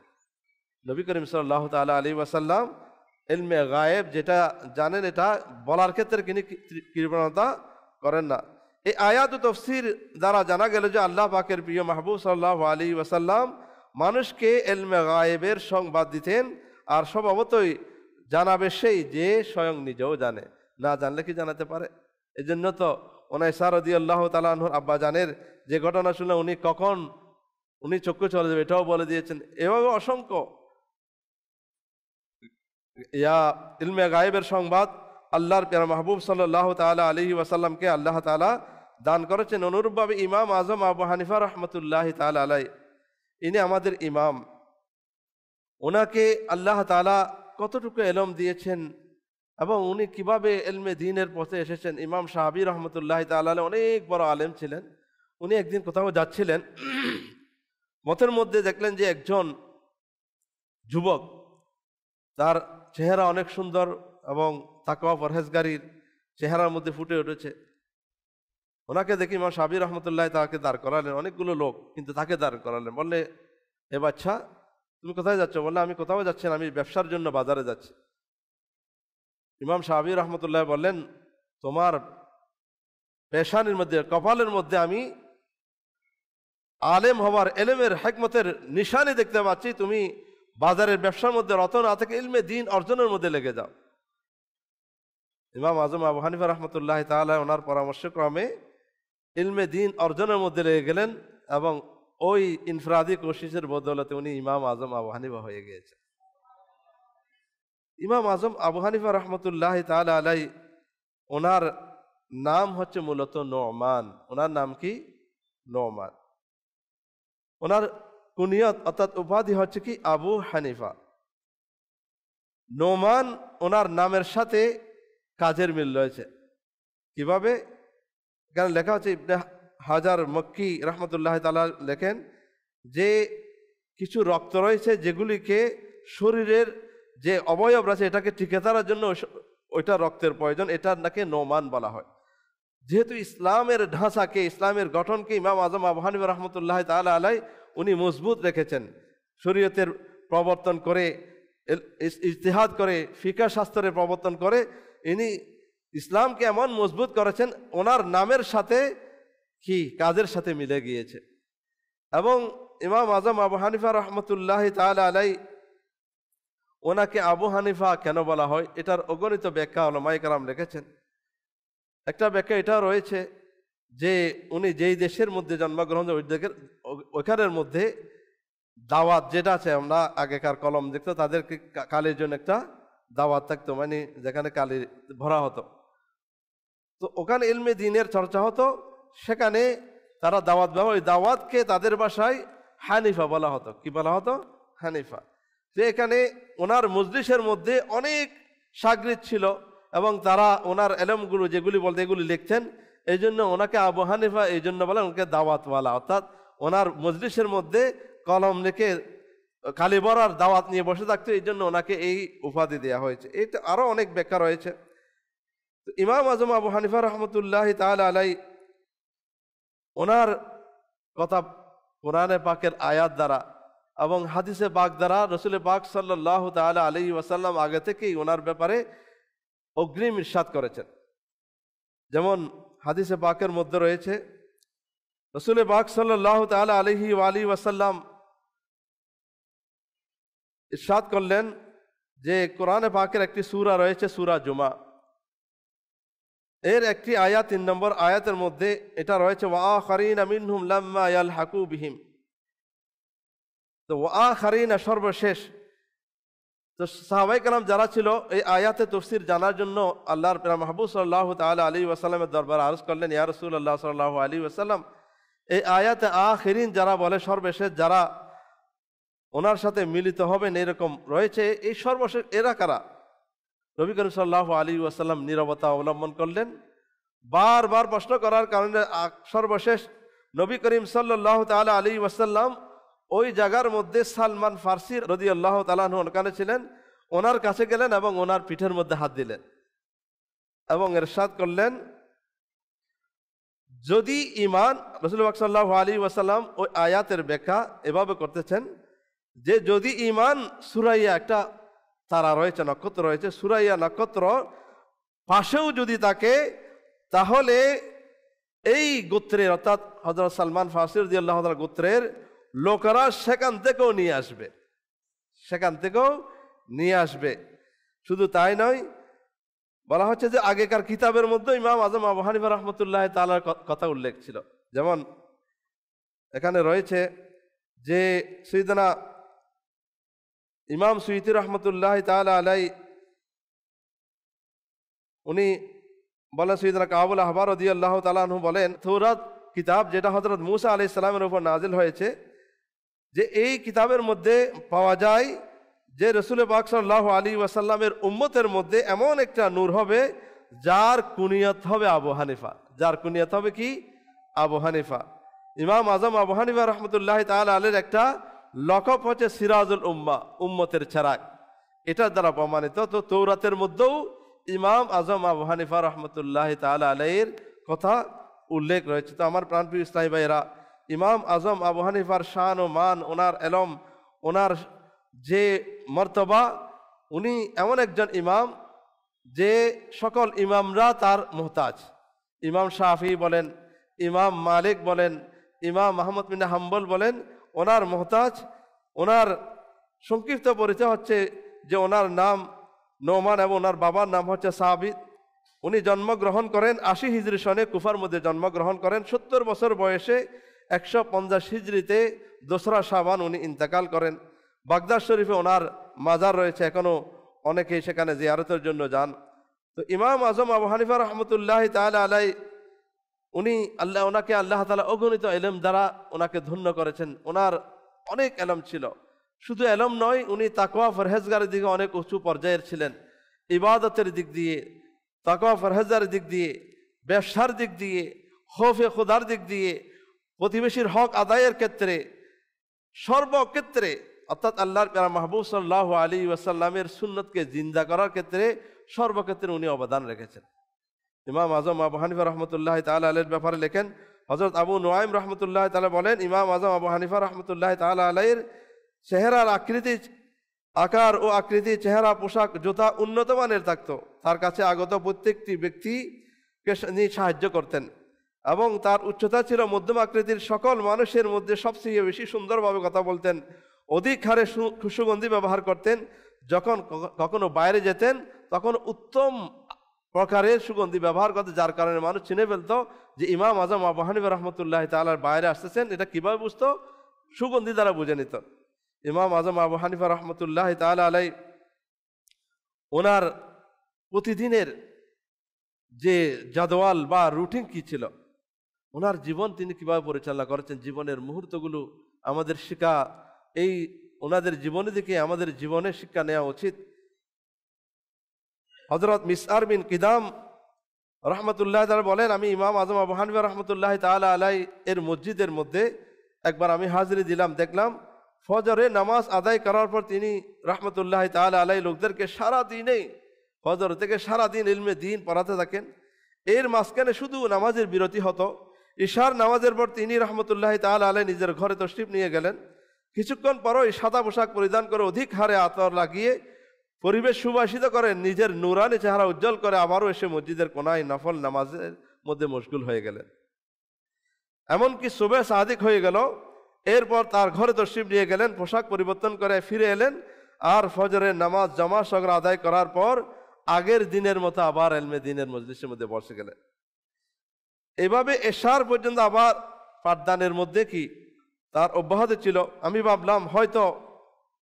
নবী করিম সাল্লাল্লাহু তাআলা আলাইহি ওয়াসাল্লাম ইলমে গায়েব যেটা জানেন এটা বলার ক্ষেত্রে তিনি কৃপণতা করেন না। এই আয়াত ও তাফসীর দ্বারা জানা গেল যে আল্লাহ পাকের প্রিয় মাহবুব সাল্লাল্লাহু আলাইহি ওয়াসাল্লাম মানুষকে ইলমে গায়েবের সংবাদ দিতেন, আর স্বভাবতই জানাবে সেই যে স্বয়ং নিজেও জানে, না জানলে কি জানাতে পারে। এই জন্য তো উনাইসা রাদিয়াল্লাহু তাআলা আনহুর আব্বা জানের যে ঘটনা শুনলে উনি চক্ষু চলে যাবে এটাও বলে দিয়েছেন। এভাবে অসংখ্য ইলমে গায়েবের সংবাদ আল্লাহর প্রিয় মাহবুব সাল্লাল্লাহু তাআলা আলাইহি ওয়াসাল্লামকে আল্লাহ তাআলা দান করেছেন। অনুরূপভাবে ইমাম আজম আবু হানিফা রাহমাতুল্লাহি তাআলা আলাইহি, ইনি আমাদের ইমাম, ওনাকে আল্লাহ তাআলা কতটুকু ইলম দিয়েছেন এবং উনি কিভাবে ইলমে দ্বীনের পথে এসেছেন। ইমাম শাহাবী রাহমাতুল্লাহি তাআলা আলাইহি অনেক বড় আলেম ছিলেন। উনি একদিন কোথাও যাচ্ছিলেন, পথের মধ্যে দেখলেন যে একজন যুবক, তার চেহারা অনেক সুন্দর এবং তাকওয়া পরহেজগারির চেহারার মধ্যে ফুটে উঠেছে। ওনাকে দেখি ইমাম শাহাবী রাহমাতুল্লাহি তাকে দাঁড় করালেন, অনেকগুলো লোক কিন্তু তাকে দাঁড় করালেন। বললে, এ বাচ্চা তুমি কোথায় যাচ্ছ? বললে, আমি কোথাও যাচ্ছি না, আমি ব্যবসার জন্য বাজারে যাচ্ছি। ইমাম শাহাবী রাহমাতুল্লাহি বললেন, তোমার পেশানির মধ্যে, কপালের মধ্যে আমি আলেম হওয়ার, এলেমের হিকমতের নিশানি দেখতে পাচ্ছি। তুমি বাজারের ব্যবসার মধ্যে রত না থেকে ইলমে দ্বীন অর্জনের মধ্যে লেগে যাও। ইমাম আজম আবু হানিফা রাহমাতুল্লাহি তাআলা ওনার পরামর্শক্রমে ইলমে দ্বীন অর্জনের মধ্যে লেগে গেলেন এবং ওই ইনফরাদি কোশিশের বদৌলতে উনি ইমাম আজম আবু হানিফা হয়ে গিয়েছেন। ইমাম আজম আবু হানিফা রাহমাতুল্লাহি তাআলা আলাইহি, ওনার নাম হচ্ছে মূলত নোমান। ওনার নাম কি? নোমান। ওনার কুনিয়ত অর্থাৎ উপাধি হচ্ছে কি? আবু হানিফা। নোমান ওনার নামের সাথে কাজের মিল রয়েছে। কিভাবে? এখানে লেখা হচ্ছে, ইবনে হাজার মক্কি রাহমাতুল্লাহি তাআলা লেখেন যে কিছু রক্ত রয়েছে যেগুলিকে শরীরের যে অবয়ব রয়েছে এটাকে টিকে থাকার জন্য ওইটা রক্তের প্রয়োজন, এটা নাকি নোমান বলা হয়। যেহেতু ইসলামের ঢাঁচাকে, ইসলামের গঠনকে ইমাম আজম আবু হানিফা রাহমাতুল্লাহি তাআলা আলাইহি উনি মজবুত রেখেছেন। শরীয়তের প্রবর্তন করে, ইজতিহাদ করে, ফিকহ শাস্ত্রের প্রবর্তন করে ইনি ইসলামকে এমন মজবুত করেছেন, ওনার নামের সাথে কি কাজের সাথে মিলে গিয়েছে। এবং ইমাম আজম আবু হানিফা রাহমাতুল্লাহি তাআলা আলাইহি, ওনাকে আবু হানিফা কেন বলা হয় এটার অগণিত ব্যাখ্যা উলামায়ে কেরাম লিখেছেন। একটা ব্যাখ্যা এটা রয়েছে যে উনি যেই দেশের মধ্যে জন্মগ্রহণ, ওইখানের মধ্যে দাওয়াত যেটা আছে, আমরা আগেকার কলম দেখতো, তাদেরকে কালির জন্য একটা দাওয়াত থাকতো, মানে যেখানে কালি ভরা হতো, তো ওখানে ইলমে দ্বীনের চর্চা হতো, সেখানে তারা দাওয়াত ব্যবহার, ওই দাওয়াতকে তাদের ভাষায় হানিফা বলা হতো। কি বলা হতো? হানিফা। যে এখানে ওনার মজলিসের মধ্যে অনেক শাগরিদ ছিল এবং তারা ওনার এলমগুলো যেগুলি বলতে এগুলি লিখতেন, এই জন্য ওনাকে আবু হানিফা এই জন্য বলে, ওনাকে দাওয়াতওয়ালা। অর্থাৎ ওনার মজলিসের মধ্যে কলম লিখে কালি বরার দাওয়াত নিয়ে বসে থাকতো, এই জন্য ওনাকে এই উপাধি দেওয়া হয়েছে। এটা আরও অনেক ব্যাখ্যা রয়েছে। তো ইমাম আজম আবু হানিফা রাহমাতুল্লাহি তাআলা আলাইহি, ওনার কথা কোরআনে পাকের আয়াত দ্বারা এবং হাদিসে পাক দ্বারা রাসূল পাক সাল্লাল্লাহু তাআলা আলাইহি ওয়াসাল্লাম আগে থেকেই ওনার ব্যাপারে অগ্রিম ইরশাদ করেছেন। যেমন হাদিসে পাকের মধ্যে রয়েছে, রাসূল পাক সাল্লাল্লাহু তাআলা আলাইহি ওয়াসাল্লাম ইরশাদ করলেন যে কোরআনে পাকের একটি সূরা রয়েছে, সূরা জুমা, এর একটি আয়াত 3 নম্বর আয়াতের মধ্যে এটা রয়েছে, ওয়া আখারিনা মিনহুম লাম্মা ইয়ালহাকু বিহিম। তো ওয়া আখারিনা সর্বশেষ। তো সাহাবায়ে কেরাম যারা ছিল এই আয়াতে তাফসীর জানার জন্য আল্লাহর প্রিয় মাহবুব সাল্লাল্লাহু তাআলা আলাইহি ওয়াসাল্লামের দরবারে আরজ করলেন, ইয়া রাসূলুল্লাহ সাল্লাল্লাহু আলাইহি ওয়াসাল্লাম, এই আয়াতে আখিরিন যারা বলে সর্বশেষ যারা ওনার সাথে মিলিত হবেন এরকম রয়েছে, এই সর্বশেষ এরা কারা? নবী করিম সাল্লাল্লাহু আলাইহি ওয়াসাল্লাম নীরবতা অবলম্বন করলেন। বারবার প্রশ্ন করার কারণে সর্বশেষ নবী করিম সাল্লাল্লাহু তাআলা আলাইহি ওয়াসাল্লাম ওই জায়গার মধ্যে সালমান ফার্সি রাদিয়াল্লাহু তাআলা আনহু ওখানে ছিলেন, ওনার কাছে গেলেন এবং ওনার পিঠের মধ্যে হাত দিলেন এবং ইরশাদ করলেন, যদি ঈমান, রাসূলুল্লাহ সাল্লাল্লাহু আলাইহি ওয়াসাল্লাম ওই আয়াতের ব্যাখ্যা এভাবে করতেছেন যে যদি ঈমান সুরাইয়া একটা তারা রয়েছে, নক্ষত্র রয়েছে, সুরাইয়া নক্ষত্র পাশেও যদি থাকে, তাহলে এই গোত্রের অর্থাৎ হযরত সালমান ফারসি রাদিয়াল্লাহু তাআলা গোত্রের লোকেরা সেখান থেকেও নিয়ে আসবে, সেখান থেকেও নিয়ে আসবে। শুধু তাই নয়, বলা হচ্ছে যে আগেকার কিতাবের মধ্যে ইমাম আজম আবু হানিফা রাহমাতুল্লাহ তাআলার কথা উল্লেখ ছিল। যেমন এখানে রয়েছে যে সাইয়েদনা ইমাম সুয়ুতী রহমতুল্লাহ তাআলা আলাইহি উনি বলেন, সাইয়েদনা কাবুল আহবার রাদিয়াল্লাহু তাআলা আনহু বলেন, তাওরাত কিতাব যেটা হযরত মূসা আলাইহিস সালামের উপর নাজিল হয়েছে, যে এই কিতাবের মধ্যে পাওয়া যায় যে রাসূল পাক সাল্লাল্লাহু আলাইহি ওয়াসাল্লামের উম্মতের মধ্যে এমন একটা নূর হবে যার কুনিয়ত হবে আবু হানিফা, যার কুনিয়ত হবে কি? আবু হানিফা। ইমাম আজম আবু হানিফা রহমতুল্লাহ তাআলা আলাইহির একটা লকব হচ্ছে সিরাজুল উম্মাহ, উম্মতের চেরাগ, এটার দ্বারা প্রমাণিত। তো তৌরাতের মধ্যেও ইমাম আজম আবু হানিফা রহমতুল্লাহ তাআলা আলাইহির কথা উল্লেখ রয়েছে। তো আমার প্রাণপ্রিয় ইসলামী ভাইয়েরা, ইমাম আজম আবু হানিফার শান ও মান, ওনার এলম, ওনার যে মর্তবা, উনি এমন একজন ইমাম যে সকল ইমামরা তার মুহতাজ। ইমাম শাফি বলেন, ইমাম মালিক বলেন, ইমাম আহমদ বিন হাম্বল বলেন, ওনার মুহতাজ। ওনার সংক্ষিপ্ত পরিচয় হচ্ছে যে ওনার নাম নোমান এবং ওনার বাবার নাম হচ্ছে সাবিত। উনি জন্মগ্রহণ করেন 80 হিজরি সনে কুফার মধ্যে জন্মগ্রহণ করেন। 70 বছর বয়সে 150 হিজরিতে 2রা শাবান উনি ইন্তেকাল করেন। বাগদাদ শরীফে ওনার মাজার রয়েছে, এখনও অনেকেই সেখানে জিয়ারতের জন্য যান। তো ইমাম আজম আবু হানিফা রহমতুল্লাহ তাআলা আলাইহি উনি ওনাকে আল্লাহ তাআলা অগণিত এলম দ্বারা ওনাকে ধন্য করেছেন। ওনার অনেক এলম ছিল, শুধু এলম নয়, উনি তাকওয়া পরহেজগারের দিকে অনেক উঁচু পর্যায়ের ছিলেন। ইবাদতের দিক দিয়ে, তাকওয়া পরহেজগারের দিক দিয়ে, ব্যবসার দিক দিয়ে, খৌফে খুদার দিক দিয়ে, প্রতিবেশীর হক আদায়ের ক্ষেত্রে, সর্বক্ষেত্রে, অর্থাৎ আল্লাহর প্যারা মাহবুব সাল্লাল্লাহু আলাইহি ওয়াসাল্লামের সুন্নতকে জিন্দা করার ক্ষেত্রে সর্বক্ষেত্রে উনি অবদান রেখেছেন। ইমাম আজম আবু হানিফা রহমতুল্লাহ তাআলা আলাইহির ব্যাপারে লেখেন, হযরত আবু নুআইম রহমতুল্লাহ তাআলা বলেন, ইমাম আজম আবু হানিফা রহমতুল্লাহ তাআলা আলাইহির চেহারার আকৃতি, আকার ও আকৃতি, চেহারা, পোশাক, জুতা উন্নত মানের থাকতো। তার কাছে আগত প্রত্যেকটি ব্যক্তিকে তিনি সাহায্য করতেন এবং তার উচ্চতা ছিল মধ্যম আকৃতির। সকল মানুষের মধ্যে সবচেয়ে বেশি সুন্দরভাবে কথা বলতেন, অধিক হারে সুগন্ধি ব্যবহার করতেন। যখন কখনো বাইরে যেতেন তখন উত্তম প্রকারের সুগন্ধি ব্যবহার করতে, যার কারণে মানুষ চিনে ফেলতো যে ইমাম আজম আবু হানিফা রহমতুল্লাহ তাআলার বাইরে আসতেছেন। এটা কিভাবে বুঝতো? সুগন্ধি দ্বারা বুঝে নিত। ইমাম আজম আবু হানিফা রহমতুল্লাহ তাআলা আলাইহি ওনার প্রতিদিনের যে জাদওয়াল বা রুটিন কি ছিল, ওনার জীবন তিনি কিভাবে পরিচালনা করেছেন, জীবনের মুহূর্তগুলো আমাদের শিক্ষা, এই ওনাদের জীবনে থেকে আমাদের জীবনে শিক্ষা নেওয়া উচিত। হযরত মিসআর বিন কিদাম রহমতুল্লাহ তাআলা বলেন, আমি ইমাম আজম আবু হানিফা রহমতুল্লাহ তাআলা আলাইহি এর মসজিদের মধ্যে একবার আমি হাজিরি দিলাম। দেখলাম ফজরে নামাজ আদায় করার পর তিনি রহমতুল্লাহ তাআলা আলাইহি লোকদেরকে সারা দিনেই ফজর থেকে সারা দিন ইলমে দিন পড়াতে থাকেন। এর মাঝখানে শুধু নামাজের বিরতি হতো। ইশার নামাজের পর তিনি রহমতুল্লাহ তাআলা আলাইহি নিজের ঘরে তশরিফ নিয়ে গেলেন। কিছুক্ষণ পরই সাদা পোশাক পরিধান করে অধিক হারে আতর লাগিয়ে পরিবেশ সুবাসিত করে নিজের নুরানি চেহারা উজ্জ্বল করে আবারও এসে মসজিদের কোনায় নফল নামাজের মধ্যে মশগুল হয়ে গেলেন। এমনকি সুবহ সাদিক হয়ে গেল। এরপর তার ঘরে তশরিফ নিয়ে গেলেন, পোশাক পরিবর্তন করে ফিরে এলেন আর ফজরের নামাজ জামাত সহকারে আদায় করার পর আগের দিনের মতো আবার ইলমে দ্বীনের মজলিসের মধ্যে বসে গেলেন। এভাবে এশার পর্যন্ত আবার পাঠদানের মধ্যে কি তার অব্যাহত ছিল। আমি ভাবলাম হয়তো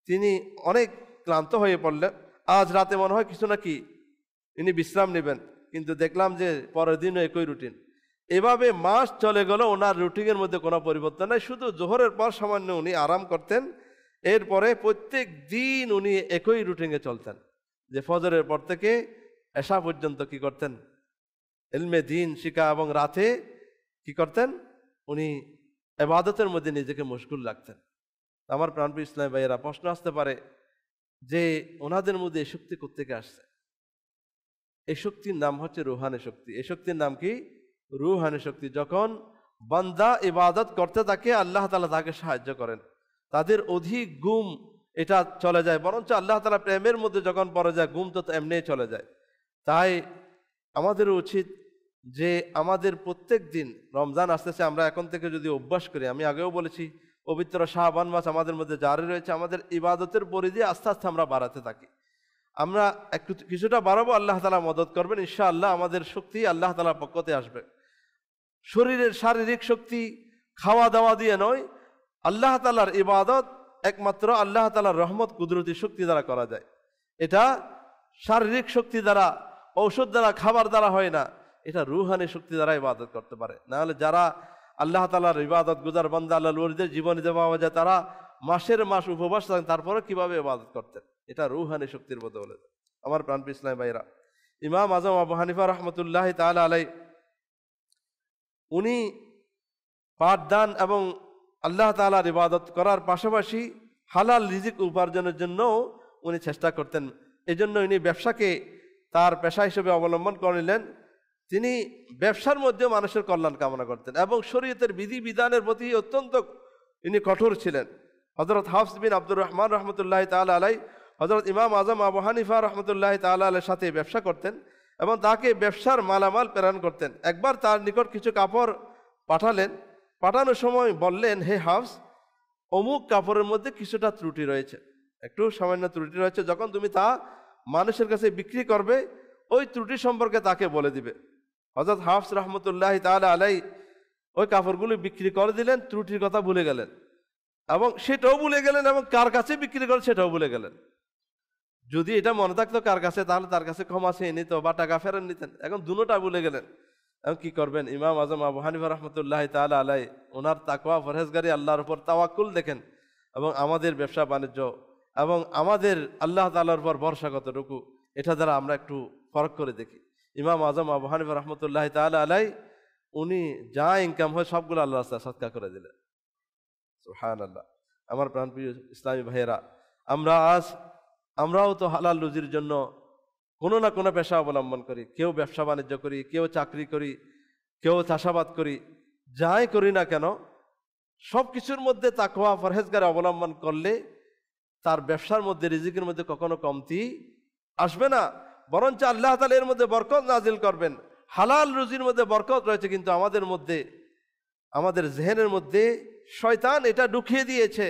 তিনি অনেক ক্লান্ত হয়ে পড়লেন, আজ রাতে মনে হয় কিছু নাকি ইনি বিশ্রাম নেবেন, কিন্তু দেখলাম যে পরের দিনও একই রুটিন। এভাবে মাস চলে গেল, ওনার রুটিনের মধ্যে কোনো পরিবর্তন নাই, শুধু জোহরের পর সামান্য উনি আরাম করতেন। এরপরে প্রত্যেক দিন উনি একই রুটিনে চলতেন, যে ফজরের পর থেকে এশা পর্যন্ত কি করতেন? ইলমে দ্বীন শিক্ষা, এবং রাতে কি করতেন? উনি ইবাদতের মধ্যে নিজেকে মশগুল রাখতেন। আমার প্রাণপ্রিয় ইসলামী ভাইয়েরা, প্রশ্ন আসতে পারে যে ওনাদের মধ্যে এই শক্তি কোত্থেকে আসছে? এই শক্তির নাম হচ্ছে রুহানি শক্তি। এই শক্তির নাম কি? রুহানি শক্তি। যখন বান্দা ইবাদত করতে থাকে আল্লাহ তাআলা তাকে সাহায্য করেন। তাদের অধিক গুণ এটা চলে যায়, বরঞ্চ আল্লাহ তাআলা প্রেমের মধ্যে যখন পড়ে যায় ঘুম তো এমনিই চলে যায়। তাই আমাদের উচিত যে আমাদের প্রত্যেক দিন রমজান আসতেছে, আমরা এখন থেকে যদি অভ্যাস করি, আমি আগেও বলেছি পবিত্র শাবান মাস আমাদের মধ্যে জারি রয়েছে, আমাদের ইবাদতের পরিধি আস্তে আস্তে আমরা বাড়াতে থাকি। আমরা একটু কিছুটা বাড়াবো, আল্লাহ তাআলা মদদ করবেন ইনশাআল্লাহ। আমাদের শক্তি আল্লাহ তাআলার পক্ষতে আসবে। শরীরের শারীরিক শক্তি খাওয়া দাওয়া দিয়ে নয়, আল্লাহ তাআলার ইবাদত একমাত্র আল্লাহ তাআলার রহমত কুদরতি শক্তি দ্বারা করা যায়। এটা শারীরিক শক্তি দ্বারা, ঔষধ দ্বারা, খাবার দ্বারা হয় না, এটা রুহানি শক্তি দ্বারা ইবাদত করতে পারে। নাহলে যারা আল্লাহ তাআলার ইবাদত গুজার বান্দা, আল্লাহর ওলিদের জীবনীতে পাওয়া যায় তারা মাসের মাস উপবাস থাকেন, তারপরে কিভাবে ইবাদত করতেন, এটা রুহানি শক্তির বদলে। আমার প্রাণপ্রিয় ইসলামী ভাইরা, ইমাম আজম আবু হানিফা রহমতুল্লাহি তাআলা আলাইহি উনি পাঠদান এবং আল্লাহ তাআলার ইবাদত করার পাশাপাশি হালাল রিজিক উপার্জনের জন্য উনি চেষ্টা করতেন। এই জন্য উনি ব্যবসাকে তার পেশা হিসেবে অবলম্বন করে নিলেন। তিনি ব্যবসার মধ্যে মানুষের কল্যাণ কামনা করতেন এবং শরীয়তের বিধি বিধানের প্রতি অত্যন্ত ইনি কঠোর ছিলেন। হযরত হাফস বিন আব্দুর রহমান রহমতুল্লাহি তাআলা আলাইহি হযরত ইমাম আজম আবু হানিফা রহমতুল্লাহি তাআলা আলাইহির সাথে ব্যবসা করতেন এবং তাকে ব্যবসার মালামাল প্রেরণ করতেন। একবার তার নিকট কিছু কাপড় পাঠালেন, পাঠানোর সময় বললেন, হে হাফস, অমুক কাপড়ের মধ্যে কিছুটা ত্রুটি রয়েছে, একটু সামান্য ত্রুটি রয়েছে, যখন তুমি তা মানুষের কাছে বিক্রি করবে ওই ত্রুটি সম্পর্কে তাকে বলে দিবে। হযরত হাফস রহমতুল্লাহি তাআলা আলাইহি ওই কাপড়গুলি বিক্রি করে দিলেন, ত্রুটির কথা ভুলে গেলেন এবং সেটাও ভুলে গেলেন এবং কার কাছে বিক্রি করে সেটাও ভুলে গেলেন। যদি এটা মনে থাকতো কার কাছে, তাহলে তার কাছে ক্ষমা চেয়ে নিত বা টাকা ফেরত নিতেন। এখন দুটোটা ভুলে গেলেন, এখন কি করবেন? ইমাম আজম আবু হানিফা রহমতুল্লাহি তাআলা আলাইহি ওনার তাকওয়া পরহেজগারি, আল্লাহর উপর তাওয়াক্কুল দেখেন এবং আমাদের ব্যবসা বাণিজ্য এবং আমাদের আল্লাহ তাআলার উপর ভরসা কতটুকু, এটা দ্বারা আমরা একটু ফরক করে দেখি। ইমাম আজম আবু হানিফা রহমতুল্লাহি তাআলা আলাইহি উনি যা ইনকাম হয় সবগুলো আল্লাহর রাস্তায় সদকা করে দিলেন। সুবহানাল্লাহ। আমার প্রাণপ্রিয় ইসলামী ভাইয়েরা, আমরাও তো হালাল রুজির জন্য কোনো না কোনো পেশা অবলম্বন করি। কেউ ব্যবসা বাণিজ্য করি, কেউ চাকরি করি, কেউ চাষাবাদ করি। যাই করি না কেন সব কিছুর মধ্যে তাকওয়া পরহেজগারি অবলম্বন করলে তার ব্যবসার মধ্যে, রিজিকের মধ্যে কখনো কমতি আসবে না, বরঞ্চ আল্লাহ তাআলা এর মধ্যে বরকত নাজিল করবেন। হালাল রুজির মধ্যে বরকত রয়েছে, কিন্তু আমাদের মধ্যে, আমাদের জেহেনের মধ্যে শয়তান এটা ঢুকিয়ে দিয়েছে।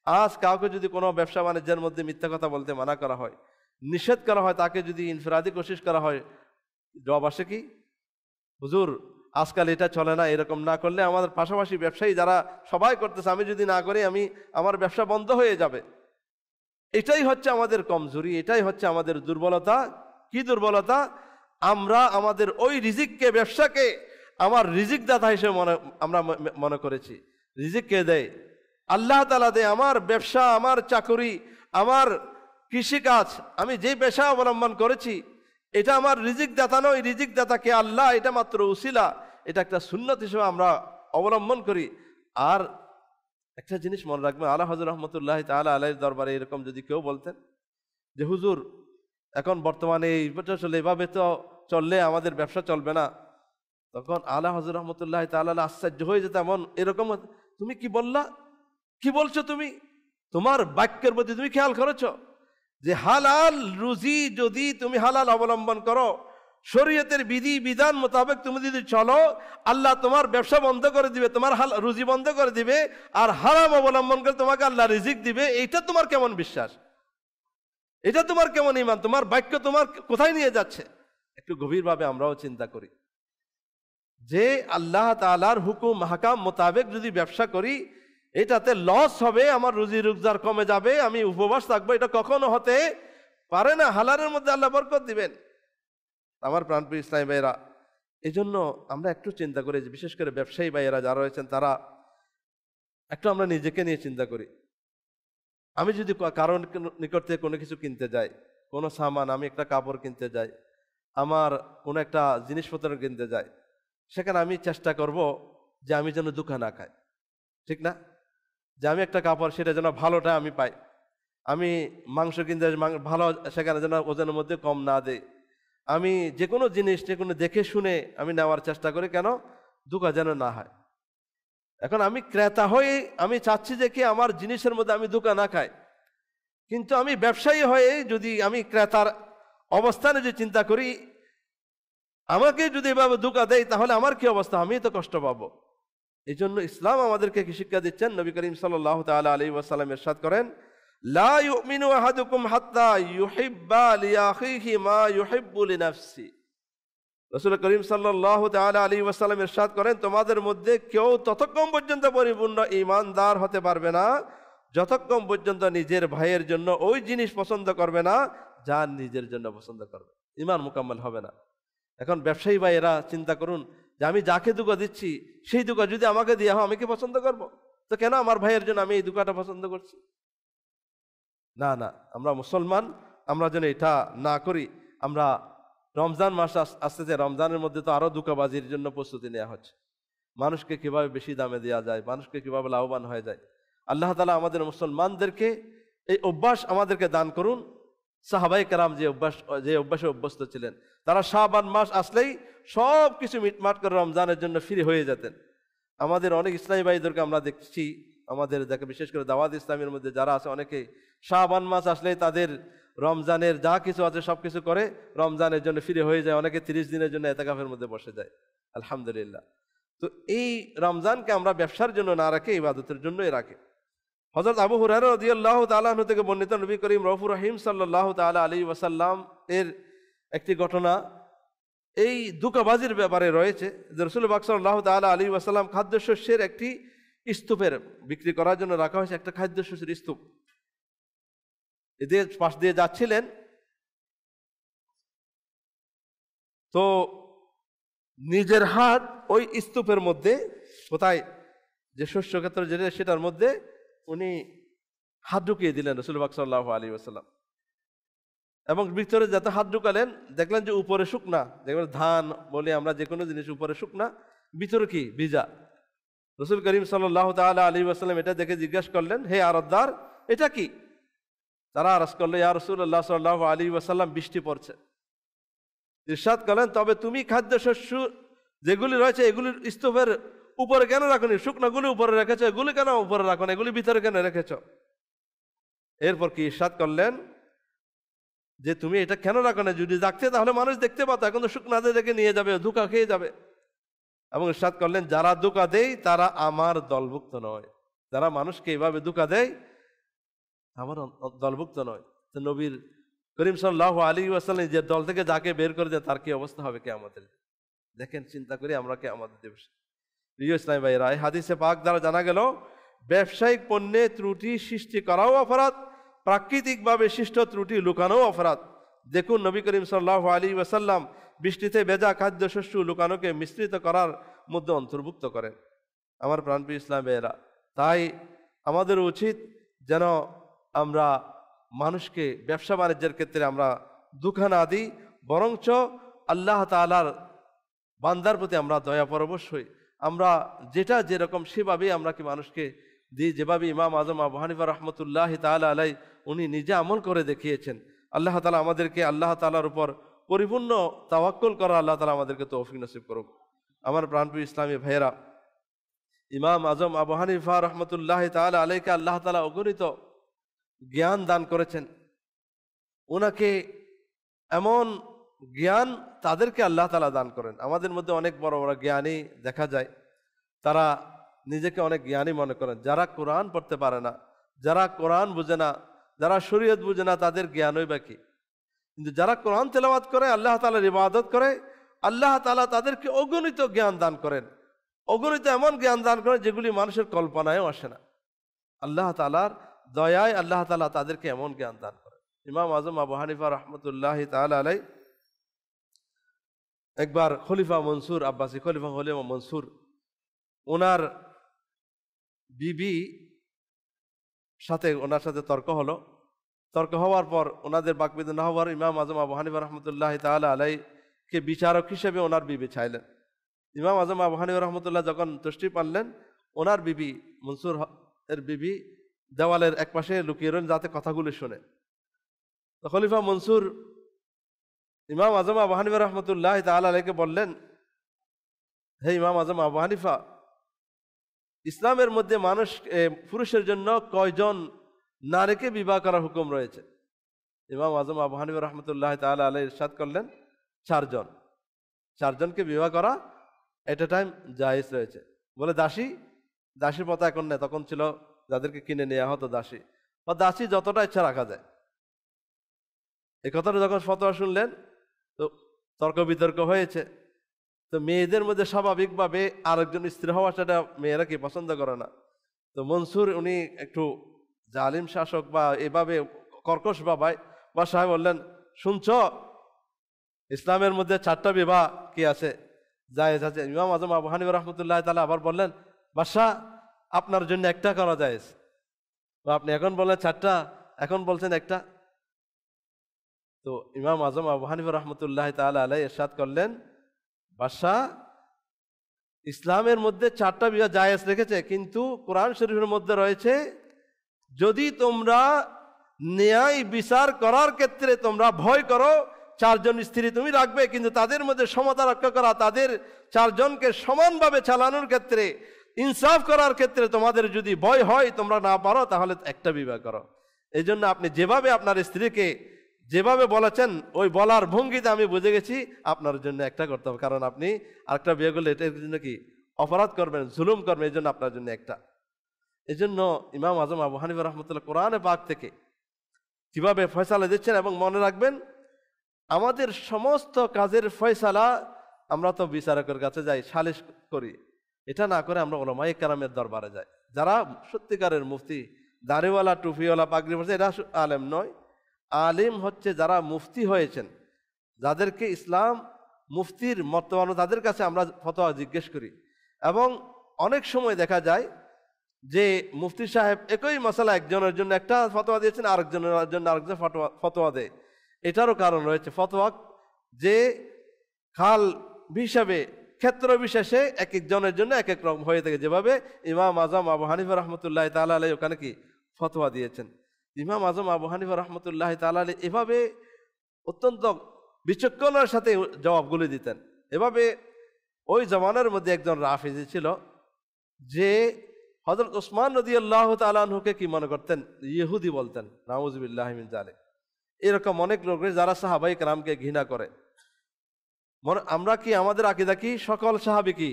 আজ কাউকে যদি কোনো ব্যবসা বাণিজ্যের মধ্যে মিথ্যা কথা বলতে মানা করা হয়, নিষেধ করা হয়, তাকে যদি ইনফিরাদি কোশিশ করা হয়, জবাব আসে কি? হুজুর আজকাল এটা চলে না, এরকম না করলে আমাদের পাশাপাশি ব্যবসায়ী যারা সবাই করতেছে, আমি যদি না করি আমার ব্যবসা বন্ধ হয়ে যাবে। এটাই হচ্ছে আমাদের কমজোরি, এটাই হচ্ছে আমাদের দুর্বলতা। কি দুর্বলতা? আমরা আমাদের ওই রিজিককে, ব্যবসাকে আমার রিজিক দাতা হিসেবে আমরা মনে করেছি। রিজিক কে দেয়? আল্লাহ তাআলা দেয়। আমার ব্যবসা, আমার চাকরি, আমার কৃষিকাজ, আমি যে পেশা অবলম্বন করেছি, এটা আমার রিজিক দাতা নয়, রিজিক দাতাকে আল্লাহ, এটা মাত্র উসিলা, এটা একটা সুন্নত হিসেবে আমরা অবলম্বন করি। আর একটা জিনিস মনে রাখবেন, আলা হযরত রহমতুল্লাহি তাআলা আলাইহির দরবারে এরকম যদি কেউ বলতেন যে হুজুর এখন বর্তমানে এই চলে, এভাবে তো চললে আমাদের ব্যবসা চলবে না, তখন আলা হযরত রহমতুল্লাহি তাআলা আশ্চর্য হয়ে যেত। এরকম তুমি কি বললা, কি বলছো তুমি? তোমার বাক্যের প্রতি তুমি খেয়াল করেছো যে হালাল রুজি যদি তুমি হালাল অবলম্বন করো, শরীয়তের বিধি বিধান মোতাবেক তুমি যদি চলো, আল্লাহ তোমার ব্যবসা বন্ধ করে দিবে, তোমার রুজি বন্ধ করে দিবে, আর হারাম অবলম্বন করে তোমাকে আল্লাহ রিজিক দিবে। এইটা তোমার কেমন বিশ্বাস? এটা তোমার কেমন ঈমান? তোমার বাক্য তোমার কোথায় নিয়ে যাচ্ছে? একটু গভীরভাবে আমরাও চিন্তা করি যে আল্লাহ তাআলার হুকুম হাকাম মোতাবেক যদি ব্যবসা করি, এটাতে লস হবে, আমার রুজি রোজগার কমে যাবে, আমি উপবাস থাকবো, এটা কখনো হতে পারে না। হালালের মধ্যে আল্লাহ বরকত দিবেন। আমার প্রাণপ্রিয় ইসলামী ভাইয়েরা, এই জন্য আমরা একটু চিন্তা করি, যে বিশেষ করে ব্যবসায়ী ভাইয়েরা যারা রয়েছেন, তারা একটু আমরা নিজেকে নিয়ে চিন্তা করি। আমি যদি কারোর নিকট থেকে কোনো কিছু কিনতে যাই, কোনো সামান, আমি একটা কাপড় কিনতে যাই, আমার কোনো একটা জিনিসপত্র কিনতে যাই, সেখানে আমি চেষ্টা করব যে আমি যেন ধোঁকা না খাই, ঠিক না? যে আমি একটা কাপড়, সেটা যেন ভালোটা আমি পাই। আমি মাংস কিনতে ভালো, সেখানে যেন ওজনের মধ্যে কম না দেয়। আমি যে কোনো জিনিস, যে কোনো দেখে শুনে আমি নেওয়ার চেষ্টা করি, কেন? ধোঁকা যেন না হয়। এখন আমি ক্রেতা হয়ে আমি চাচ্ছি যে কি আমার জিনিসের মধ্যে আমি ধোঁকা না খাই। কিন্তু আমি ব্যবসায়ী হয়ে যদি আমি ক্রেতার অবস্থানে যে চিন্তা করি, আমাকে যদি এভাবে ধোঁকা দেয় তাহলে আমার কি অবস্থা, আমি তো কষ্ট পাবো। এই জন্য ইসলাম আমাদেরকে কি শিক্ষা দিচ্ছেন? নবী করিম সাল্লাল্লাহু তাআলা আলাইহি ওয়াসাল্লাম ইরশাদ করেন, লা ইউমিনু আহাদুকুম হাত্তা ইউহিব্বা লিআখিহি মা ইউহিব্বু লিনাফসি। রাসূল করিম সাল্লাল্লাহু তাআলা আলাইহি ওয়াসাল্লাম ইরশাদ করেন, তোমাদের মধ্যে কেউ ততক্ষণ পর্যন্ত পরিপূর্ণ ঈমানদার হতে পারবে না যতক্ষণ পর্যন্ত নিজের ভাইয়ের জন্য ওই জিনিস পছন্দ করবে না যা নিজের জন্য পছন্দ করবে। ঈমান মুকাম্মাল হবে না। এখন ব্যবসায়ী ভাইয়েরা চিন্তা করুন যে আমি যাকে ধোঁকা দিচ্ছি সেই ধোঁকা যদি আমাকে দেওয়া হয় আমি কি পছন্দ করব? তো কেন আমার ভাইয়ের জন্য আমি এই ধোঁকাটা পছন্দ করছি? না না, আমরা মুসলমান, আমরা যেন এটা না করি। আমরা রমজান মাস আসতেছে, রমজানের মধ্যে তো আরো ধোঁকাবাজির জন্য প্রস্তুতি নেওয়া হচ্ছে। মানুষকে কিভাবে বেশি দামে দেওয়া যায়, মানুষকে কিভাবে লাভবান হয়ে যায়। আল্লাহ তাআলা আমাদের মুসলমানদেরকে এই অভ্যাস আমাদেরকে দান করুন। সাহাবায়ে কেরাম যে অভ্যাসে অভ্যস্ত ছিলেন, তারা শাবান মাস আসলেই সব কিছু মিটমাট করে রমজানের জন্য ফ্রি হয়ে যেতেন। আমাদের অনেক ইসলামী ভাইদেরকে আমরা দেখছি, আমাদের যাকে বিশেষ করে দাওয়াত ইসলামের মধ্যে যারা আছে, অনেকে শাবান মাস আসলেই তাদের রমজানের যা কিছু আছে সব কিছু করে রমজানের জন্য ফ্রি হয়ে যায়। অনেকে 30 দিনের জন্য এতেকাফের মধ্যে বসে যায়। আলহামদুলিল্লাহ। তো এই রমজানকে আমরা ব্যবসার জন্য না রাখে ইবাদতের জন্যই রাখি। হযরত আবু হুরায়রা রাদিয়াল্লাহু তাআলা আনহু থেকে বর্ণিত, নবী করিম রউফুর রহিম সাল্লাল্লাহু তাআলা আলাইহি ওয়াসাল্লাম এর একটি ঘটনা এই ধোঁকাবাজির ব্যাপারে রয়েছে যে রাসূল পাক সাল্লাল্লাহু তাআলা আলাইহি ওয়াসাল্লাম খাদ্যশস্যের একটি স্তূপের বিক্রি করার জন্য রাখা হয়েছে একটা খাদ্যশস্যের স্তূপ। এদের পাশ দিয়ে যাচ্ছিলেন, তো নিজের হাত ওই স্তূপের মধ্যে, কোথায় যে শস্য ক্ষেত্র যেটা সেটার মধ্যে উনি হাত ঢুকিয়ে দিলেন রাসূল পাক সাল্লাল্লাহু আলাইহি ওয়াসাল্লাম। এবং ভিতরে যাতে হাত ঢুকালেন দেখলেন যে উপরে শুকনা, দেখবেন ধান বলে আমরা যে কোনো জিনিস উপরে শুকনা, ভিতরে কি ভিজা। রাসূল করিম সাল্লাল্লাহু তাআলা আলাইহি ওয়াসাল্লাম এটা দেখে জিজ্ঞাসা করলেন, হে আরতদার, এটা কি? তারা আরজ করলো, ইয়া রাসূলুল্লাহ সাল্লাল্লাহু আলাইহি ওয়াসাল্লাম, বৃষ্টি পড়ছে। ইরশাদ করলেন, তবে তুমি খাদ্যশস্য যেগুলি রয়েছে এগুলির স্তূপের উপরে কেন রাখনি? শুকনাগুলি উপরে রেখেছো, এগুলি কেন উপরে রাখো না, এগুলি ভিতরে কেন রেখেছ? এরপর কি ইরশাদ করলেন যে তুমি এটা কেন রাখো না? যদি রাখতে তাহলে মানুষ দেখতে পাতো, এখন তো শুকনাতে দেখে নিয়ে যাবে, ধোঁকা খেয়ে যাবে। এবং ইরশাদ করলেন, যারা ধোঁকা দেয় তারা আমার দলভুক্ত নয়। যারা মানুষকে এইভাবে ধোঁকা দেয় আমার দলভুক্ত নয়। তো নবীর করিম সাল্লাল্লাহু আলাইহি ওয়াসাল্লাম যে দল থেকে যাকে বের করে দেয় তার কি অবস্থা হবে কিয়ামতের? দেখেন, চিন্তা করি আমরা কিয়ামতের দিবসে। প্রিয় ইসলামী ভাইরা, এই হাদিসে পাক দ্বারা জানা গেল ব্যবসায়িক পণ্যে ত্রুটি সৃষ্টি করাও অপরাধ, প্রাকৃতিকভাবে সৃষ্ট ত্রুটি লুকানোও অপরাধ। দেখুন, নবী করিম সাল্লাল্লাহু আলাইহি ওয়াসাল্লাম বৃষ্টিতে ভেজা খাদ্যশস্য লুকানোকে মিশ্রিত করার মধ্যে অন্তর্ভুক্ত করেন। আমার প্রাণপ্রিয় ইসলামী ভাইরা, তাই আমাদের উচিত যেন আমরা মানুষকে ব্যবসা বাণিজ্যের ক্ষেত্রে আমরা ধোঁকা না দিই, বরঞ্চ আল্লাহ তাআলার বান্দার প্রতি আমরা দয়া পরবশ হই। আমরা যেটা যেরকম সেভাবেই আমরা কি মানুষকে দিই, যেভাবে ইমাম আজম আবু হানিফা রহমতুল্লাহ তাআলা আলাই উনি নিজে আমল করে দেখিয়েছেন। আল্লাহ তাআলা আমাদেরকে আল্লাহ তাআলার উপর পরিপূর্ণ তাওয়াক্কুল করা আল্লাহ তাআলা আমাদেরকে তৌফিক নসিব করুক। আমার প্রাণপ্রিয় ইসলামী ভাইয়েরা, ইমাম আজম আবু হানিফা রহমতুল্লাহ তাআলা আলাইকে আল্লাহ তাআলা অগণিত জ্ঞান দান করেছেন। ওনাকে এমন জ্ঞান তাদেরকে আল্লাহ তাআলা দান করেন। আমাদের মধ্যে অনেক বড় বড় জ্ঞানী দেখা যায়, তারা নিজেকে অনেক জ্ঞানী মনে করেন। যারা কোরআন পড়তে পারে না, যারা কোরআন বুঝে না, যারা শরীয়ত বুঝে না, তাদের জ্ঞানই বাকি। কিন্তু যারা কোরআন তেলাওয়াত করে, আল্লাহ তাআলার ইবাদত করে, আল্লাহ তাআলা তাদেরকে অগণিত জ্ঞান দান করেন। অগণিত এমন জ্ঞান দান করেন যেগুলি মানুষের কল্পনায়ও আসে না। আল্লাহ তাআলার দয়ায় আল্লাহ তাআলা তাদেরকে এমন জ্ঞান দান করেন। ইমাম আজম আবু হানিফা রহমতুল্লাহ তাআলা আলাই একবার খলিফা মনসুর, আব্বাসী খলিফা খলিফা মনসুর, ওনার বিবি ওনার সাথে তর্ক হলো। তর্ক হওয়ার পর ওনাদের বাকবিতণ্ডা হওয়ার ইমাম আজম আবু হানিফা রহমতুল্লাহ তাআলা আলাইকে বিচারক হিসেবে ওনার বিবি চাইলেন। ইমাম আজম আবু হানিফা রহমতুল্লাহ যখন তশরিফ আনলেন, ওনার বিবি মনসুর এর বিবি দেওয়ালের এক পাশে লুকিয়ে রইলেন যাতে কথাগুলি শোনে। তো খলিফা মনসুর ইমাম আজম আবু হানিফা রহমতুল্লাহ তাআলা আলাইকে বললেন, হে ইমাম আজম আবু হানিফা, ইসলামের মধ্যে পুরুষের জন্য কয়জন নারীকে বিবাহ করার হুকুম রয়েছে। ইমাম আজম আবু হানিফা রহমতুল্লাহ তাআলা আলাইহি ইরশাদ করলেন 4জনকে বিবাহ করা এট এ টাইম জায়েজ রয়েছে। বলে দাসীর পথা এখন নেই, তখন ছিল যাদেরকে কিনে নেওয়া হতো দাসী, বা দাসী যতটা ইচ্ছা রাখা যায়। এই কথাটা যখন ফতোয়া শুনলেন তো তর্ক বিতর্ক হয়েছে। তো মেয়েদের মধ্যে স্বাভাবিকভাবে আরেকজন স্ত্রী হওয়া সেটা মেয়েরা কি পছন্দ করে না। তো মনসুর উনি একটু জালিম শাসক বা এভাবে কর্কশ বা সাহেব বললেন, শুনছ ইসলামের মধ্যে 4টা বিবাহ কি আছে, জায়েজ আছে। ইমাম আজম আবু হানিফা রহমতুল্লাহ তাআলা আবার বললেন, বাদশাহ আপনার জন্য একটা করা জায়েজ। আপনি এখন বললেন 4টা, এখন বলছেন একটা। তো ইমাম আজম আবু হানিফা রহমতুল্লাহ তাআলা আলাইহি ইরশাদ করলেন, বাদশাহ ইসলামের মধ্যে 4টা বিবাহ জায়েজ রেখেছে, কিন্তু কোরআন শরীফের মধ্যে রয়েছে যদি তোমরা ন্যায় বিচার করার ক্ষেত্রে তোমরা ভয় করো, 4জন স্ত্রী তুমি রাখবে, কিন্তু তাদের মধ্যে সমতা রক্ষা করা, তাদের 4জনকে সমানভাবে চালানোর ক্ষেত্রে, ইনসাফ করার ক্ষেত্রে তোমাদের যদি ভয় হয়, তোমরা না পারো, তাহলে একটা বিবাহ করো। এই জন্য আপনি যেভাবে আপনার স্ত্রীকে যেভাবে বলেছেন ওই বলার ভঙ্গিতে আমি বুঝে গেছি আপনার জন্য একটা করতে হবে, কারণ আপনি আরেকটা বিয়ে করলে এটার জন্য কি অপরাধ করবেন, জুলুম করবেন, এই জন্য আপনার জন্য একটা। এই জন্য ইমাম আজম আবু হানিফা রহমতুল্লাহ কোরআনে পাক থেকে কিভাবে ফয়সালা দিচ্ছেন। এবং মনে রাখবেন, আমাদের সমস্ত কাজের ফয়সালা আমরা তো বিচারকের কাছে যাই, সালিশ করি, এটা না করে আমরা উলামায়ে কেরামের দরবারে যাই। যারা সত্যিকারের মুফতি, দাড়িওয়ালা টুপিওয়ালা পাগড়ি পরছে, এটা আলেম নয়। আলিম হচ্ছে যারা মুফতি হয়েছেন, যাদেরকে ইসলাম মুফতির মর্তমান, তাদের কাছে আমরা ফতোয়া জিজ্ঞেস করি। এবং অনেক সময় দেখা যায় যে মুফতি সাহেব একই মশলা একজনের জন্য একটা ফতোয়া দিয়েছেন, আরেকজনের জন্য আরেকজন ফতোয়া দেয়। এটারও কারণ রয়েছে। ফতোয়া যে খাল হিসাবে ক্ষেত্র বিশেষে এক একজনের জন্য এক এক রকম হয়ে থাকে, যেভাবে ইমাম আজম আবু হানিফা রহমতুল্লাহ তাআলা আলাইহি ওখানে কি ফতোয়া দিয়েছেন। ইমাম আজম আবু হানিফা রহমতুল্লাহ তাআলা আলাইহি এভাবে অত্যন্ত বিচক্ষণতার সাথে জবাবগুলি দিতেন। এভাবে ওই জমানার মধ্যে একজন রাফিজি ছিল, যে হযরত ওসমান রাদিয়াল্লাহু তাআলা আনহুকে কি মনে করতেন, ইহুদি বলতেন। নাউযুবিল্লাহি মিন যালিক। এরকম অনেক লোক যারা সাহাবায়ে কেরামকে ঘৃণা করে। আমরা কি আমাদের আকীদা কি সকল সাহাবী কি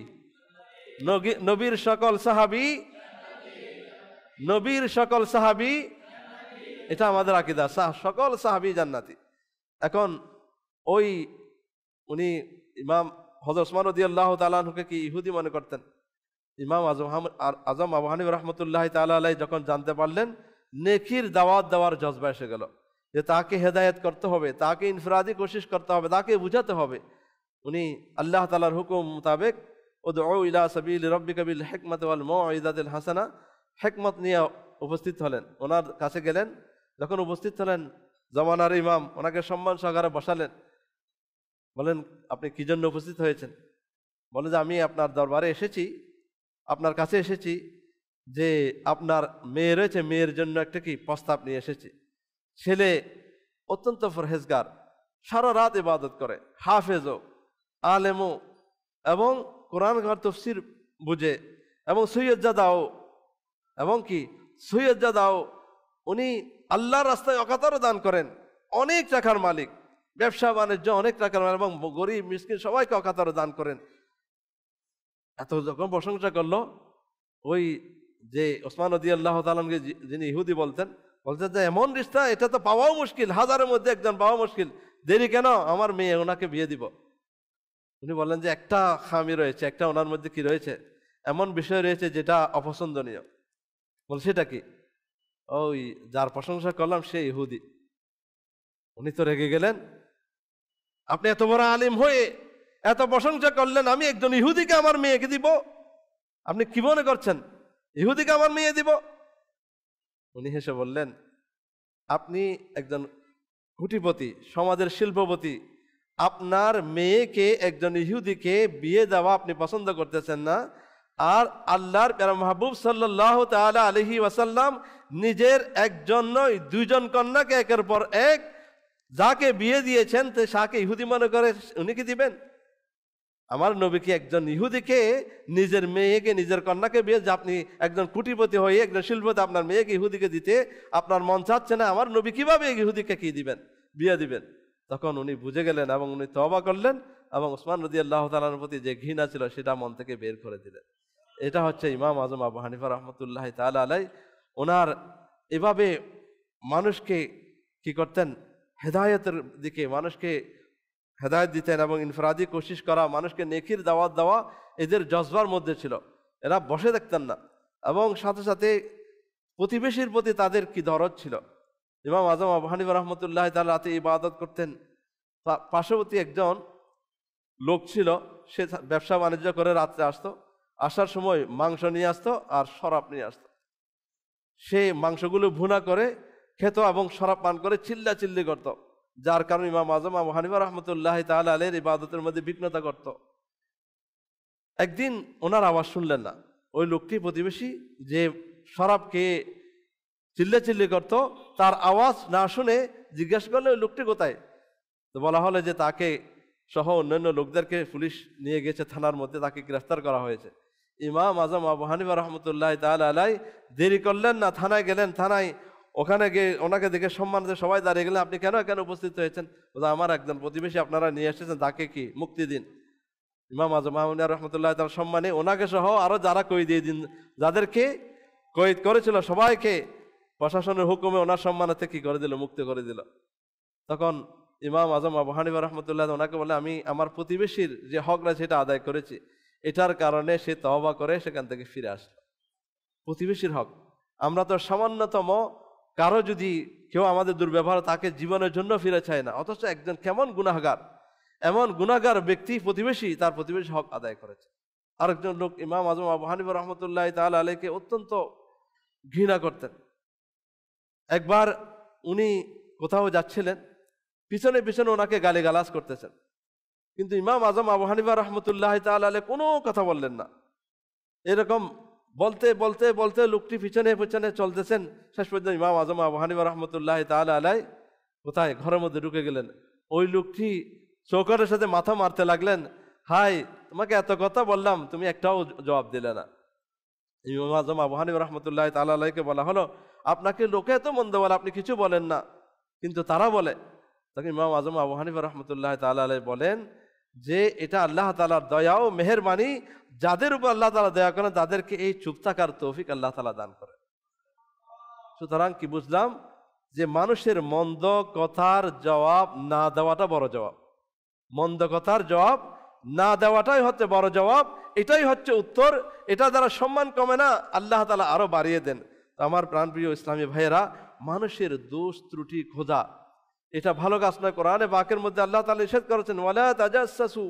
নবীর সকল সাহাবী এটা আমাদের আকীদা, সকল সাহাবী জান্নাতি। এখন ওই উনি ইমাম হযরত ওসমান রাদিয়াল্লাহু তাআলা আনহুকে কি ইহুদি মনে করতেন। ইমাম আজম আবু হানিফা রহমতুল্লাহ তাআলা আলাইহি যখন জানতে পারলেন, নেকির দাওয়াত দেওয়ার জজবা এসে গেল, যে তাকে হেদায়েত করতে হবে, তাকে ইনফরাদি কোশিশ করতে হবে, তাকে বুঝাতে হবে। উনি আল্লাহ তাআলার হুকুম মোতাবেক উদউ ইলা সাবিলি রাব্বিকা বিল হিকমাতি ওয়াল মাউইযাতিল হাসানা, হিকমত নিয়ে উপস্থিত হলেন। ওনার কাছে গেলেন, যখন উপস্থিত হলেন জমানার ইমাম ওনাকে সম্মান সহকারে বসালেন। বলেন, আপনি কি জন্য উপস্থিত হয়েছেন? বলে যে আমি আপনার দরবারে এসেছি, আপনার কাছে এসেছি, যে আপনার মেয়ে রয়েছে, মেয়ের জন্য একটা কি প্রস্তাব নিয়ে এসেছি। ছেলে অত্যন্ত পরহেজগার, সারা রাত ইবাদত করে, হাফেজও, আলেমও, এবং কোরআন তাফসীর বুঝে, এবং সৈয়দজাদাও, এবং কি সৈয়দজাদাও। উনি আল্লাহর রাস্তায় অকাতরে দান করেন, অনেক টাকার মালিক, ব্যবসা বাণিজ্য অনেক টাকার মালিক, এবং গরিব মিসকিন সবাইকে অকাতরে দান করেন। এত যখন প্রশংসা করলো, ওই যে ওসমান রাদিয়াল্লাহু তাআলা আনহু যিনি ইহুদি বলতেন যে এমন রিশতা এটা তো পাওয়াও মুশকিল, হাজারের মধ্যে একজন পাওয়া মুশকিল, দেরি কেন, আমার মেয়ে ওনাকে বিয়ে দিব। উনি বললেন যে একটা খামি রয়েছে, একটা ওনার মধ্যে কি রয়েছে, এমন বিষয় রয়েছে যেটা অপছন্দনীয়। বল সেটা কি? ওই যার প্রশংসা করলাম সে ইহুদি। উনি তো রেগে গেলেন, আপনি এত বড় আলিম হয়ে এত প্রশংসা করলেন, আমি একজন ইহুদিকে আমার মেয়েকে দিব? আপনি কি মনে করছেন ইহুদিকে আমার মেয়ে দিব? উনি হেসে বললেন, আপনি একজন কোটিপতি, সমাজের শিল্পপতি, আপনার মেয়েকে একজন ইহুদিকে বিয়ে দেওয়া আপনি পছন্দ করতেছেন না, আর আল্লাহর প্যারা মাহবুব সাল্লাল্লাহু তাআলা আলাইহি ওয়াসাল্লাম নিজের একজন নয় 2জন কন্যাকে একের পর এক যাকে বিয়ে দিয়েছেন তাকে ইহুদি মনে করে উনি কি দিবেন? আমার নবী কি একজন ইহুদিকে নিজের মেয়েকে নিজের কন্যাকে বিয়ে, যে আপনি একজন কুটিপতি হয়ে একজন শিল্পপতি আপনার মেয়েকে ইহুদিকে দিতে আপনার মন চাচ্ছে না, আমার নবী কিভাবে ইহুদিকে কি দিবেন, বিয়ে দিবেন? তখন উনি বুঝে গেলেন এবং উনি তওবা করলেন এবং উসমান রাদিয়াল্লাহু তাআলার প্রতি যে ঘৃণা ছিল সেটা মন থেকে বের করে দিলেন। এটা হচ্ছে ইমাম আজম আবু হানিফা রহমতুল্লাহ তাআলা আলাইহি। ওনার এভাবে মানুষকে কি করতেন, হেদায়েতের দিকে মানুষকে হেদায়েত দিতেন এবং ইনফরাদি কোশিশ করা, মানুষকে নেকির দাওয়াত দেওয়া এদের জজবার মধ্যে ছিল। এরা বসে দেখতেন না এবং সাথে সাথে প্রতিবেশীর প্রতি তাদের কি দরদ ছিল। ইমাম আজম আবু হানিফা রহমতুল্লাহ তাআলা রাতে ইবাদত করতেন। পার্শ্ববর্তী একজন লোক ছিল, সে ব্যবসা বাণিজ্য করে রাত্রে আসতো, আসার সময় মাংস নিয়ে আসতো আর শরাব নিয়ে আসতো। সে মাংসগুলো ভুনা করে খেত এবং শরাব পান করে চিল্লাচিল্লি করত, যার কারণে ইমাম আজম আবু হানিফা রহমতুল্লাহ তাআলা আলাইহির ইবাদতের মধ্যে বিঘ্নতা করত। একদিন ওনার আওয়াজ শুনলেন না, ওই লোকটি প্রতিবেশী যে শরাব খেয়ে চিল্লাচিল্লি করত, তার আওয়াজ না শুনে জিজ্ঞাসা করলে ওই লোকটি কোথায়। তো বলা হলো যে তাকে সহ অন্যান্য লোকদেরকে পুলিশ নিয়ে গেছে থানার মধ্যে, তাকে গ্রেফতার করা হয়েছে। ইমাম আজম আবু হানিফা রহমতুল্লাহ তাআলা আলাইহি দেরি করলেন না, থানায় গেলেন। থানায় ওখানে গিয়ে ওনাকে দেখে সম্মানিত সবাই দাঁড়িয়ে গেলেন। আপনি কেন উপস্থিত হয়েছেন? বলে আমার একজন প্রতিবেশী আপনারা নিয়ে এসেছেন, তাকে কি মুক্তি দিন। ইমাম আজম আবু হানিফা রহমতুল্লাহ তাআলার সম্মানে ওনাকে সহ আরো যারা কয়েদ দিয়ে দিন, যাদেরকে কয়েদ করেছিল সবাইকে প্রশাসনের হুকুমে ওনার সম্মানেতে কি করে দিল, মুক্তি করে দিল। তখন ইমাম আজম আবু হানিফা রহমতুল্লাহ ওনাকে বলে আমি আমার প্রতিবেশীর যে হক রয়েছে সেটা আদায় করেছি, এটার কারণে সে তওবা করে সেখান থেকে ফিরে আসলো। প্রতিবেশীর হক, আমরা তো সামান্যতম কারো যদি কেউ আমাদের দুর্ব্যবহার, তাকে জীবনের জন্য ফিরে চায় না, অথচ একজন কেমন গুনাহগার, এমন গুনাহগার ব্যক্তি প্রতিবেশী, তার প্রতিবেশী হক আদায় করেছে। আরেকজন লোক ইমাম আজম আবু হানিফা রহমতুল্লাহ তাআলা আলাইহিকে অত্যন্ত ঘৃণা করতেন। একবার উনি কোথাও যাচ্ছিলেন, পিছনে পিছনে ওনাকে গালিগালাজ করতেছেন, কিন্তু ইমাম আজম আবু হানিফা রহমতুল্লাহ তাআলা আলাইহি কোনো কথা বললেন না। এরকম বলতে বলতে বলতে লোকটি পিছনে পিছনে চলতেছেন। শেষ পর্যন্ত ইমাম আজম আবু হানিফা রহমতুল্লাহ তাআলা আলাইহি কোথায় ঘরের মধ্যে ঢুকে গেলেন। ওই লোকটি চৌকাঠের সাথে মাথা মারতে লাগলেন, হাই তোমাকে এত কথা বললাম, তুমি একটাও জবাব দিলে না। ইমাম আজম আবু হানিফা রহমতুল্লাহ তাআলা আলাইহিকে বলা হলো, আপনাকে লোকে এত মন্দ বলে, আপনি কিছু বলেন না, কিন্তু তারা বলে। তখন ইমাম আজম আবু হানিফা রহমতুল্লাহ তাআলা আলাইহি বলেন যে এটা আল্লাহ তাআলার দয়া ও মেহেরবানি, যাদের উপর আল্লাহ তাআলা দয়া করেন তাদেরকে এই চুপ থাকার তৌফিক আল্লাহ তাআলা দান করেন। সুতরাং কি বুঝলাম, যে মানুষের মন্দ কথার জবাব না দেওয়াটা বড় জবাব, মন্দ কথার জবাব না দেওয়াটাই হচ্ছে বড় জবাব, এটাই হচ্ছে উত্তর। এটা দ্বারা সম্মান কমে না, আল্লাহ তাআলা আরো বাড়িয়ে দেন। আমার প্রাণপ্রিয় ইসলামী ভাইয়েরা, মানুষের দোষ ত্রুটি খোঁজা এটা ভালো কাজ নয়। কোরআনে পাকের মধ্যে আল্লাহ তাআলা নিষেধ করেছেন, ওয়ালা তাজাসসু,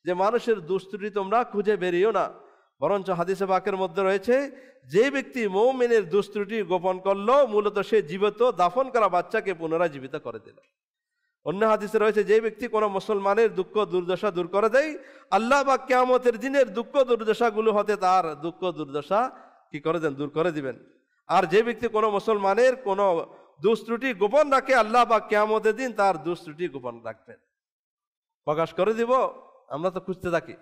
যে মানুষের দোষ ত্রুটি তোমরা খুঁজে বেরিও না। বরঞ্চ হাদিসে পাকের মধ্যে রয়েছে, যে ব্যক্তি মুমিনের দোষ ত্রুটি গোপন করলো, মূলত সে জীবিত দাফন করা বাচ্চাকে পুনরায় জীবিত করে দিল। অন্য হাদিসে রয়েছে, যে ব্যক্তি কোনো মুসলমানের দুঃখ দুর্দশা দূর করে দেয়, আল্লাহ পাক কিয়ামতের দিনের দুঃখ দুর্দশাগুলো হতে তার দুঃখ দুর্দশা কি করে দেন, দূর করে দিবেন। আর যে ব্যক্তি কোনো মুসলমানের কোনো দোষ ত্রুটি গোপন রাখে, আল্লাহ পাক কিয়ামতের দিন তার দোষ ত্রুটি গোপন রাখবেন, প্রকাশ করে দিব। আমরা তো খুঁজতে থাকি,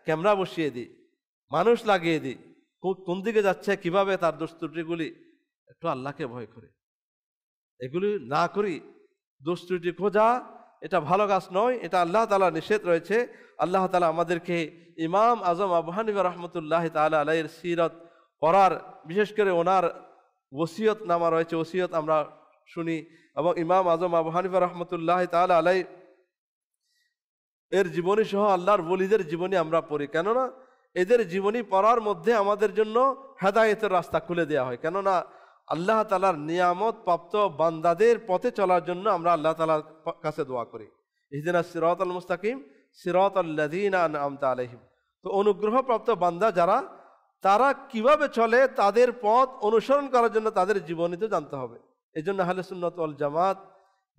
ক্যামেরা বসিয়ে দিই, মানুষ লাগিয়ে দিই, কোন দিকে যাচ্ছে, কিভাবে তার দোষ ত্রুটিগুলি, একটু আল্লাহকে ভয় করে এগুলি না করি। দোষ ত্রুটি খোঁজা এটা ভালো কাজ নয়, এটা আল্লাহ তাআলা নিষেধ রয়েছে। আল্লাহ তাআলা আমাদেরকে ইমাম আজম আবু হানিফা রহমতুল্লাহ তাআলা আলাইহির সিরত পড়ার, বিশেষ করে ওনার ওসিয়ত নামা রয়েছে, ওসিয়ত আমরা শুনি, এবং ইমাম আজম আবু হানিফা রহমতুল্লাহ তাআলা আলাইহি এর জীবনী সহ আল্লাহর ওলিদের জীবনী আমরা পড়ি। কেননা এদের জীবনী পড়ার মধ্যে আমাদের জন্য হেদায়েতের রাস্তা খুলে দেওয়া হয়। কেননা আল্লাহ তাআলার নিয়ামত প্রাপ্ত বান্দাদের পথে চলার জন্য আমরা আল্লাহ তাআলার কাছে দোয়া করি, ইহদিনাস সিরাতাল মুস্তাকিম সিরাতাল্লাযীনা আনআমতা আলাইহিম। তো অনুগ্রহপ্রাপ্ত বান্দা যারা, তারা কিভাবে চলে, তাদের পথ অনুসরণ করার জন্য তাদের জীবনী তো জানতে হবে। এই জন্য আহলে সুন্নাত ওয়াল জামাত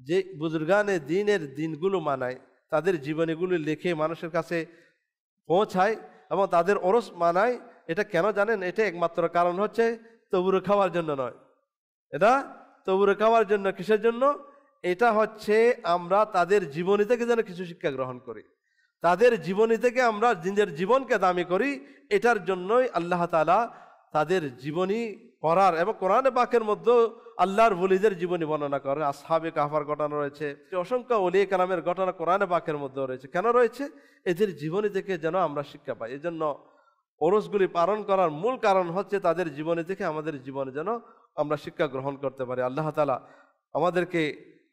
যে বুজুর্গানে দ্বীনের দিনগুলো মানায়, তাদের জীবনীগুলো লিখে মানুষের কাছে পৌঁছায় এবং তাদের ওরস মানায়। এটা কেন জানেন? এটা একমাত্র কারণ হচ্ছে তবুরে খাওয়ার জন্য নয়, এটা তবুরে খাওয়ার জন্য। কিসের জন্য? এটা হচ্ছে আমরা তাদের জীবনী থেকে যেন কিছু শিক্ষা গ্রহণ করি, তাদের জীবনী থেকে আমরা নিজের জীবনকে দামি করি, এটার জন্যই আল্লাহ তাআলা তাদের জীবনী পড়ার এবং কোরআনে পাকের মধ্যে আল্লাহর ওলিদের জীবনী বর্ণনা করে। আসহাবে কাহফার ঘটনা রয়েছে, অসংখ্য ওলিয়ে কেরামের ঘটনা কোরআনে পাকের মধ্যে রয়েছে। কেন রয়েছে? এদের জীবনী থেকে যেন আমরা শিক্ষা পাই। এই জন্য ওরসগুলি পালন করার মূল কারণ হচ্ছে তাদের জীবনী থেকে আমাদের জীবনে যেন আমরা শিক্ষা গ্রহণ করতে পারি। আল্লাহ তাআলা আমাদেরকে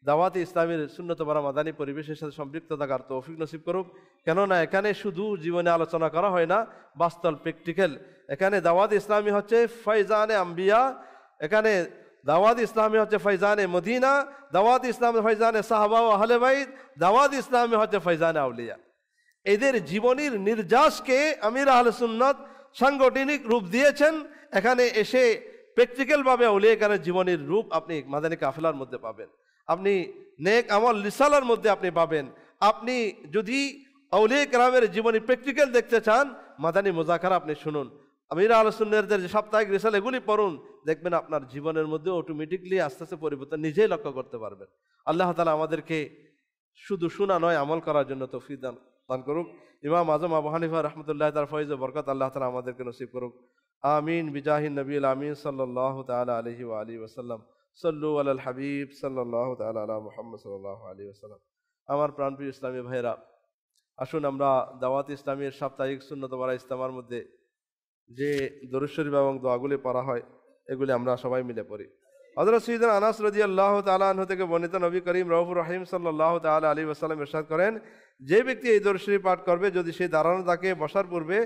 দাওয়াতে ইসলামের সুন্নত ভরা মাদানী পরিবেশের সাথে সম্পৃক্ত থাকার তৌফিক নসিব করুক। কেননা এখানে শুধু জীবনে আলোচনা করা হয় না, বাস্তব প্র্যাকটিক্যাল। এখানে দাওয়াত ইসলামী হচ্ছে ফয়জানে আম্বিয়া, এখানে দাওয়াত ইসলামী হচ্ছে ফয়জানে মদিনা, দাওয়াত ইসলামী ফয়জানে সাহাবা ও আহলে বাইত, দাওয়াত ইসলামী হচ্ছে ফয়জানে আউলিয়া। এদের জীবনীর নির্যাসকে আমির আহলে সুন্নাত সাংগঠনিক রূপ দিয়েছেন। এখানে এসে প্র্যাকটিক্যালভাবে আউলিয়া কেরামের জীবনীর রূপ আপনি মাদানী কাফেলার মধ্যে পাবেন, আপনি নেক আমল রিসালার মধ্যে আপনি পাবেন। আপনি যদি আউলিয়া কেরামের জীবনী প্র্যাকটিক্যাল দেখতে চান, মাদানী মুযাকারা আপনি শুনুন, আমির আহলে সুন্নাতের যে সাপ্তাহিক রিসালা এগুলি পড়ুন, দেখবেন আপনার জীবনের মধ্যে অটোমেটিকলি আস্তে আস্তে পরিবর্তন নিজেই লক্ষ্য করতে পারবেন। আল্লাহ তাআলা আমাদেরকে শুধু শোনা নয় আমল করার জন্য তৌফিক দান করুক। ইমাম আজম আবু হানিফা রাহমাতুল্লাহ তাআলা ফয়জ ও বরকত আল্লাহ তাআলা আমাদেরকে নসিব করুক। আমিন বিজাহিন নবীল আমিন সাল্লাল্লাহু তাআলা আলাইহি ওয়া আলিহি ওয়াসাল্লাম। সাল্লু আলাল হাবিব সাল্লাল্লাহু তাআলা আলা মুহাম্মদ সাল্লাল্লাহু আলাইহি ওয়াসাল্লাম। আমার প্রাণপ্রিয় ইসলামী ভাইরা, আসুন আমরা দাওয়াত ইসলামীর সাপ্তাহিক সুন্নত ভরা ইজতেমার মধ্যে যে দরুদ শরীফ এবং দোয়াগুলি পড়া হয় এগুলি আমরা সবাই মিলে পড়ি। হযরত সাইয়্যিদুনা আনাস রাদিয়াল্লাহু তাআলা আনহু থেকে বর্ণিত, নবী করিম রাউফুর রহিম সাল্লাল্লাহু তাআলা আলাইহি ওয়াসাল্লাম ইরশাদ করেন, যে ব্যক্তি এই দরুদ শরীফ পাঠ করবে, যদি সে দাঁড়ানো থাকে বসার পূর্বে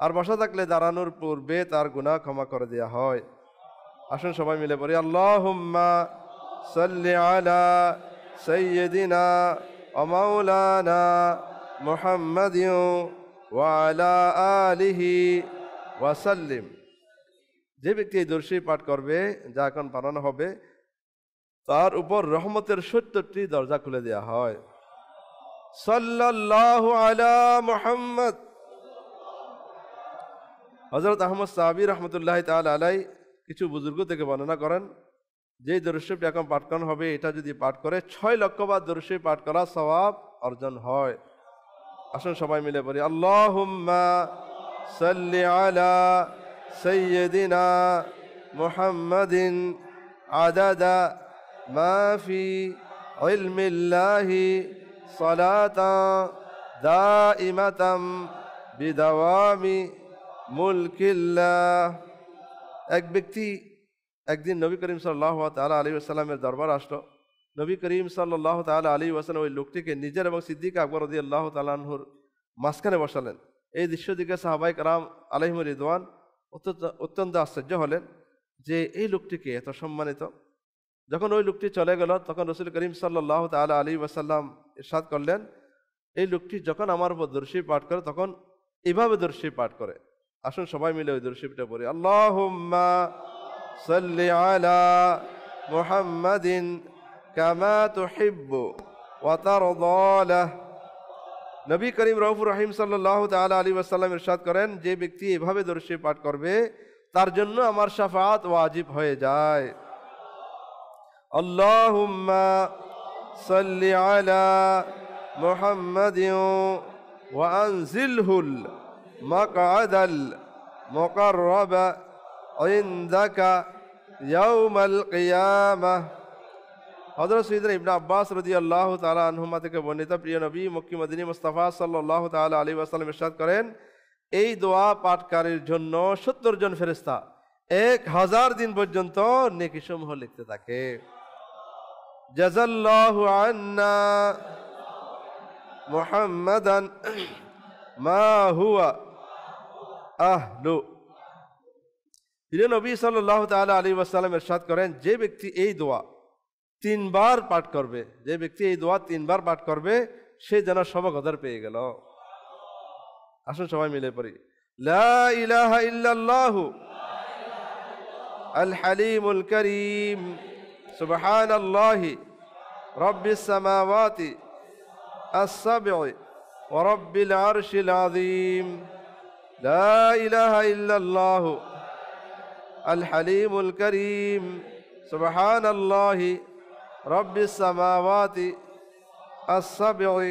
আর বসা থাকলে দাঁড়ানোর পূর্বে, তার গুনাহ ক্ষমা করে দেওয়া হয়। আসুন সবাই মিলে পড়ি, আল্লাহুম্মা সাল্লি আলা সাইয়্যিদিনা ওয়া মাওলানা মুহাম্মাদিন ওয়া আলা আলিহি ওয়া সাল্লিম। যে ব্যক্তি এই দরুদ শরীফ পাঠ করবে, যা এখন বানানো হবে, তার উপর রহমতের ৭০টি দরজা খুলে দেওয়া হয়। সাল্লাল্লাহু আলা মুহাম্মদ। হযরত আহমদ সাহাবী রাহমাতুল্লাহি তাআলা আলাইহি কিছু বুজুর্গ থেকে বর্ণনা করেন, যে দরুদ শরীফ এখন পাঠ করানো হবে, এটা যদি পাঠ করে ৬ লক্ষ বার দরুদ শরীফ পাঠ করা সওয়াব অর্জন হয়। আসুন সবাই মিলে পড়ি, আল্লাহুম্মা সাল্লি আলা সাইয়্যিদিনা মুহাম্মাদিন আদাদা মা ফি ইলমিল্লাহি সালাতান দাইমাতাম বিদাওয়ামি মুলকিল্লাহ। এক ব্যক্তি একদিন নবী করিম সাল্লাল্লাহু তাআলা আলাইহি ওয়াসাল্লামের দরবার আসলো। নবী করিম সাল্লাল্লাহু তাআলা আলাইহি ওয়াসাল্লাম ওই লোকটিকে নিজের এবং সিদ্দিক আকবর রাদিয়াল্লাহু তাআলা আনহুর মাঝখানে বসালেন। এই দৃশ্য দিকে সাহাবায়ে কেরাম আলাইহিম রিদওয়ান অত্যন্ত আশ্চর্য হলেন যে এই লোকটিকে এত সম্মানিত। যখন ওই লোকটি চলে গেল, তখন রাসূল করিম সাল্লাল্লাহু তাআলা আলাইহি ওয়াসাল্লাম ইরশাদ করলেন, এই লোকটি যখন আমার উপর দরুদ শরীফ পাঠ করে, তখন এভাবে দরুদ শরীফ পাঠ করে। আসুন সবাই মিলে ওই দরুদ শরীফটা পড়ি, আল্লাহুম্মা সাল্লি আলা মুহাম্মাদিন কামা তুহিব্বু ওয়া তারদা লাহ। নবী করিম রাউফুর রহিম সাল্লাল্লাহু তাআলা আলাইহি ওয়াসাল্লাম ইরশাদ করেন, যে ব্যক্তি এভাবে দরুদ শরীফ পাঠ করবে, তার জন্য আমার শাফাআত ওয়াজিব হয়ে যায়। আল্লাহুম্মা সাল্লি আলা মুহাম্মাদিন ওয়া আনজিলহুল মাকআদাল মুকাররাবা ইনদাকা ইয়াউমাল কিয়ামাহ। হযরত সাইয়্যিদনা ইবনে আব্বাস রাদিয়াল্লাহু তাআলা আনহুমা থেকে বর্ণিত, প্রিয় নবী মক্কি মদিনী মুস্তাফা সাল্লাল্লাহু তাআলা আলাইহি ওয়াসাল্লাম ইরশাদ করেন, এই দোয়া পাঠকারীর জন্য ৭০ জন ফেরেশতা ১০০০ দিন পর্যন্ত নেকিসমূহ লিখতে থাকে। জাযাল্লাহু আন্না মুহাম্মাদান মা হুয়া আহলু। প্রিয় নবী সাল্লাল্লাহু তাআলা আলাইহি ওয়াসাল্লাম ইরশাদ করেন, যে ব্যক্তি এই দোয়া ৩ বার পাঠ করবে, যে ব্যক্তি এই দোয়া ৩ বার পাঠ করবে, সে যেন সবকদর পেয়ে গেল। আসুন সবাই মিলে পড়ি, লা ইলাহা ইল্লাল্লাহু আল হালিমুল কারীম সুবহানাল্লাহি রাব্বিস সামাওয়াতি আস-সাব'i ওয়া রাব্বিল আরশিল আযীম। লা ইলাহা ইল্লাল্লাহু আল হালিমুল কারীম সুবহানাল্লাহি রাব্বিস সামাওয়াতি আস-সাব'i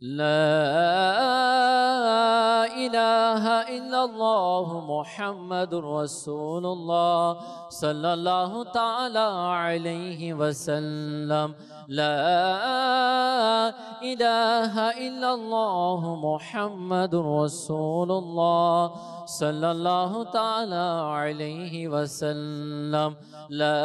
لا إله إلا الله محمد رسول الله صلى الله تعالى عليه وسلم لا إله إلا الله محمد رسول الله صلى الله تعالى عليه وسلم لا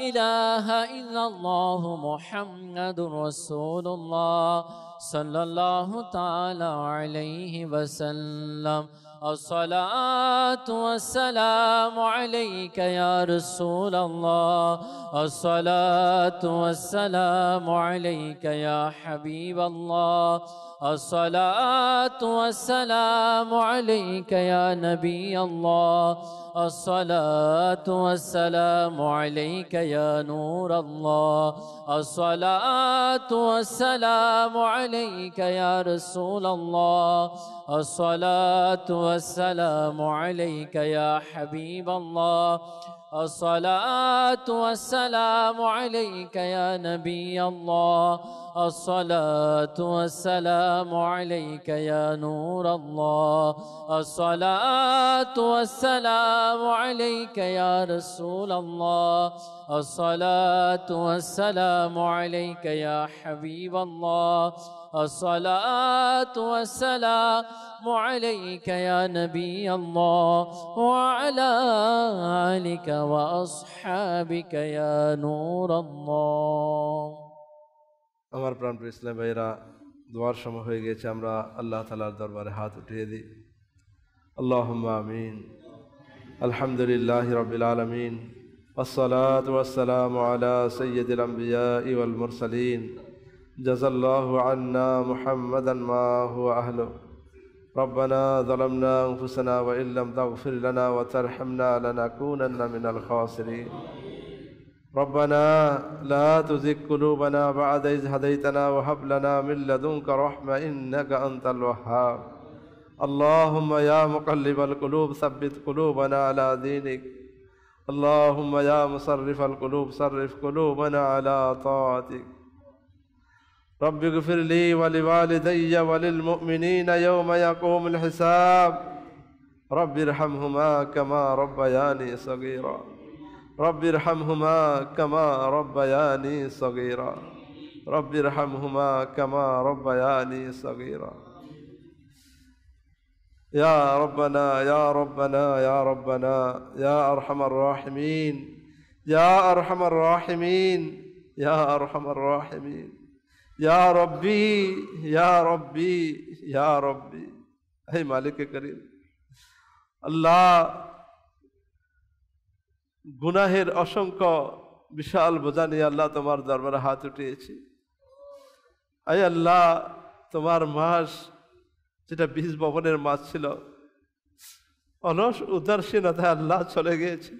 إله إلا الله محمد رسول الله صلى الله تعالى عليه وسلم الصلاة والسلام عليك يا رسول الله الصلاة والسلام عليك يا حبيب الله الصلاة والسلام عليك يا نبي الله الصلاة والسلام عليك يا نور الله الصلاة والسلام عليك يا رسول الله الصلاة والسلام عليك يا حبيب الله الصلاة والسلام عليك يا نبي الله الصلاة والسلام عليك يا نور الله الصلاة والسلام عليك يا رسول الله الصلاة والسلام عليك يا حبيب الله الصلاة والسلام عليك يا نبي الله وعلى آلك وأصحابك يا نور الله আমার প্রাণপ্রিয় ইসলাম ভাইরা, দোয়ার সময় হয়ে গেছে। আমরা আল্লাহ তাআলার দরবারে হাত উঠিয়ে দিই। আল্লাহুম্মা আমিন। আলহামদুলিল্লাহি রাব্বিল আলামিন ওয়াসসালাতু ওয়াসসালামু আলা সাইয়্যিদিল আমবিয়াই ওয়াল মুরসালিন জাযাল্লাহু আন্না মুহাম্মাদান মা হুয়া আহলু রব্বানা যালামনা আনফুসানা ওয়া ইল্লাম তাগফির লানা ওয়া তারহামনা লানাকুনান্না মিনাল খাসিরিন ربنا لا تزغ قلوبنا بعد إذ هديتنا وهب لنا من لدنك رحمة إنك أنت الوهاب اللهم يا مقلب القلوب ثبت قلوبنا على دينك اللهم يا مصرف القلوب صرف قلوبنا على طاعتك رب اغفر لي ولوالدي وللمؤمنين يوم يقوم الحساب رب ارحمهما كما ربياني صغيرا رب ارحمهما كما ربياني صغيرا رب ارحمهما كما ربياني صغيرا يا ربنا يا ربنا يا ربنا يا أرحم الراحمين يا أرحم الراحمين يا أرحم الراحمين يا ربي يا ربي يا ربي أي مالك كريم الله গুনাহের অসংখ্য বিশাল বোঝা নিয়ে আল্লাহ তোমার দরবারে হাত উঠিয়েছি। আয় আল্লাহ, তোমার মাস যেটা বীজ বপনের মাস ছিল, অলস উদাসীনতায় আল্লাহ চলে গিয়েছে।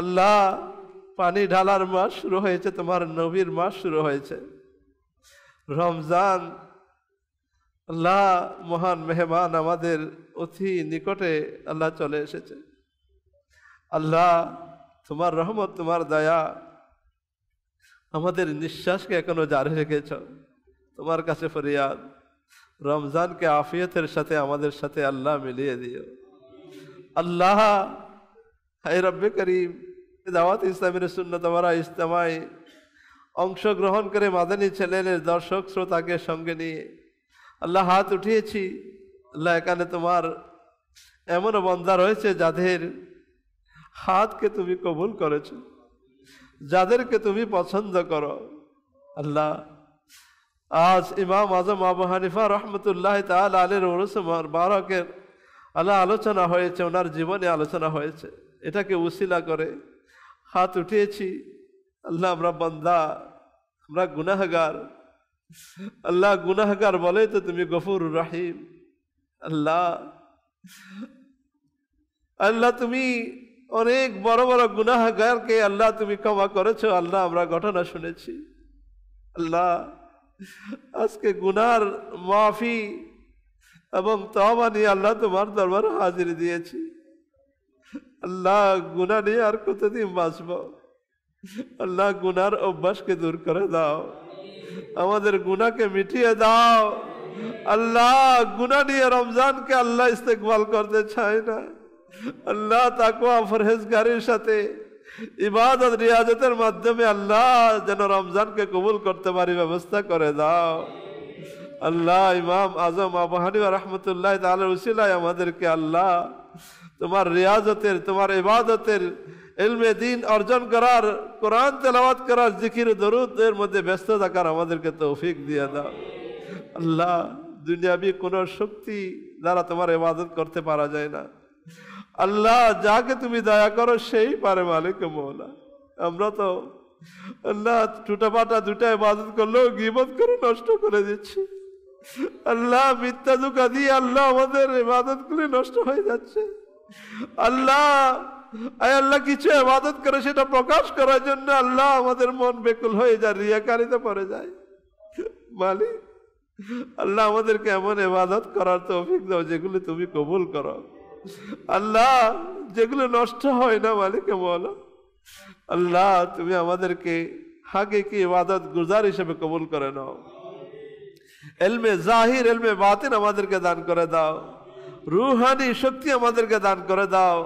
আল্লাহ, পানি ঢালার মাস শুরু হয়েছে, তোমার নবীর মাস শুরু হয়েছে রমজান। আল্লাহ, মহান মেহমান আমাদের অতি নিকটে আল্লাহ চলে এসেছে। আল্লাহ, তোমার রহমত, তোমার দয়া আমাদের নিঃশ্বাসকে এখনো জারি রেখেছ। তোমার কাছে ফরিয়াদ, রমজানকে আফিয়তের সাথে আমাদের সাথে আল্লাহ মিলিয়ে দিও। আল্লাহ, হে রব্বে করিম, দাওয়াত ইসলামের সুন্নত ওয়ারা ইজতেমায় অংশগ্রহণ করে মাদানী চ্যানেলের দর্শক শ্রোতাকে সঙ্গে নিয়ে আল্লাহ হাত উঠিয়েছি। আল্লাহ, এখানে তোমার এমনও বান্দা রয়েছে যাদের হাতকে তুমি কবুল করেছো, যাদেরকে তুমি পছন্দ করো। আল্লাহ, আজ ইমাম আজম আবু হানিফা রহমতুল্লাহ তাআলা আলাইহির উরুস মুবারকের আল্লাহ আলোচনা হয়েছে, ওনার জীবনে আলোচনা হয়েছে। এটাকে উসিলা করে হাত উঠিয়েছি। আল্লাহ, আমরা বান্দা, আমরা গুনাহগার। আল্লাহ, গুনাহগার বলেই তো তুমি গফুর রহিম। আল্লাহ, আল্লাহ, তুমি অনেক বড় বড় গুনাহগারকে আল্লাহ তুমি ক্ষমা করেছো। আল্লাহ, আমরা ঘটনা শুনেছি। আল্লাহ, আজকে গুনার মাফি এবং তওবা নিয়ে আল্লাহ তোমার দরবারে হাজির দিয়েছি। আল্লাহ, গুনাহ নিয়ে আর কতদিন বাঁচব? আল্লাহ, গুনার অভ্যাসকে দূর করে দাও। আমাদের গুনাহকে মিটিয়ে দাও। আল্লাহ গুনাহ নিয়ে রমজানকে আল্লাহ ইস্তেকবাল করতে চায় না। আল্লাহ তাকওয়া পরহেজগারির সাথে ইবাদত রিয়াজতের মাধ্যমে আল্লাহ যেন রমজানকে কবুল করতে পারি ব্যবস্থা করে দাও। আল্লাহ ইমাম আজম আবু হানিফা রাহমাতুল্লাহ তাআলার উসিলায় আমাদেরকে আল্লাহ তোমার রিয়াজতের, তোমার ইবাদতের, ইলমে দ্বীন অর্জন করার, কোরআন তেলাওয়াত করার, জিকির দরুদের মধ্যে ব্যস্ত থাকার আমাদেরকে তৌফিক দিয়ে দাও। আল্লাহ দুনিয়াবি কোন শক্তি দ্বারা তোমার ইবাদত করতে পারা যায় না। আল্লাহ যাকে তুমি দয়া করো সেই পারে মালিক মওলা। আমরা তো আল্লাহ টুটাপাটা দুটা ইবাদত করলেও গীবত করে নষ্ট করে দিচ্ছি। আল্লাহ মিথ্যা ধোঁকা দিয়ে আল্লাহ আমাদের ইবাদতগুলি নষ্ট হয়ে যাচ্ছে। আল্লাহ আল্লাহ কিছু ইবাদত করে সেটা প্রকাশ করার জন্য আল্লাহ আমাদের মন বেকুল হয়ে যায়, রিয়াকারিতে পড়ে যায়। মালিক আল্লাহ আমাদেরকে এমন ইবাদত করার তৌফিক দাও যেগুলো তুমি কবুল করো। আল্লাহ যেগুলো নষ্ট হয় না মালিক মওলা, আল্লাহ তুমি আমাদেরকে হাকিকি ইবাদত গুজার হিসেবে কবুল করে নাও। ইলমে জাহির, ইলমে বাতিন আমাদেরকে দান করে দাও। রূহানি শক্তি আমাদেরকে দান করে দাও।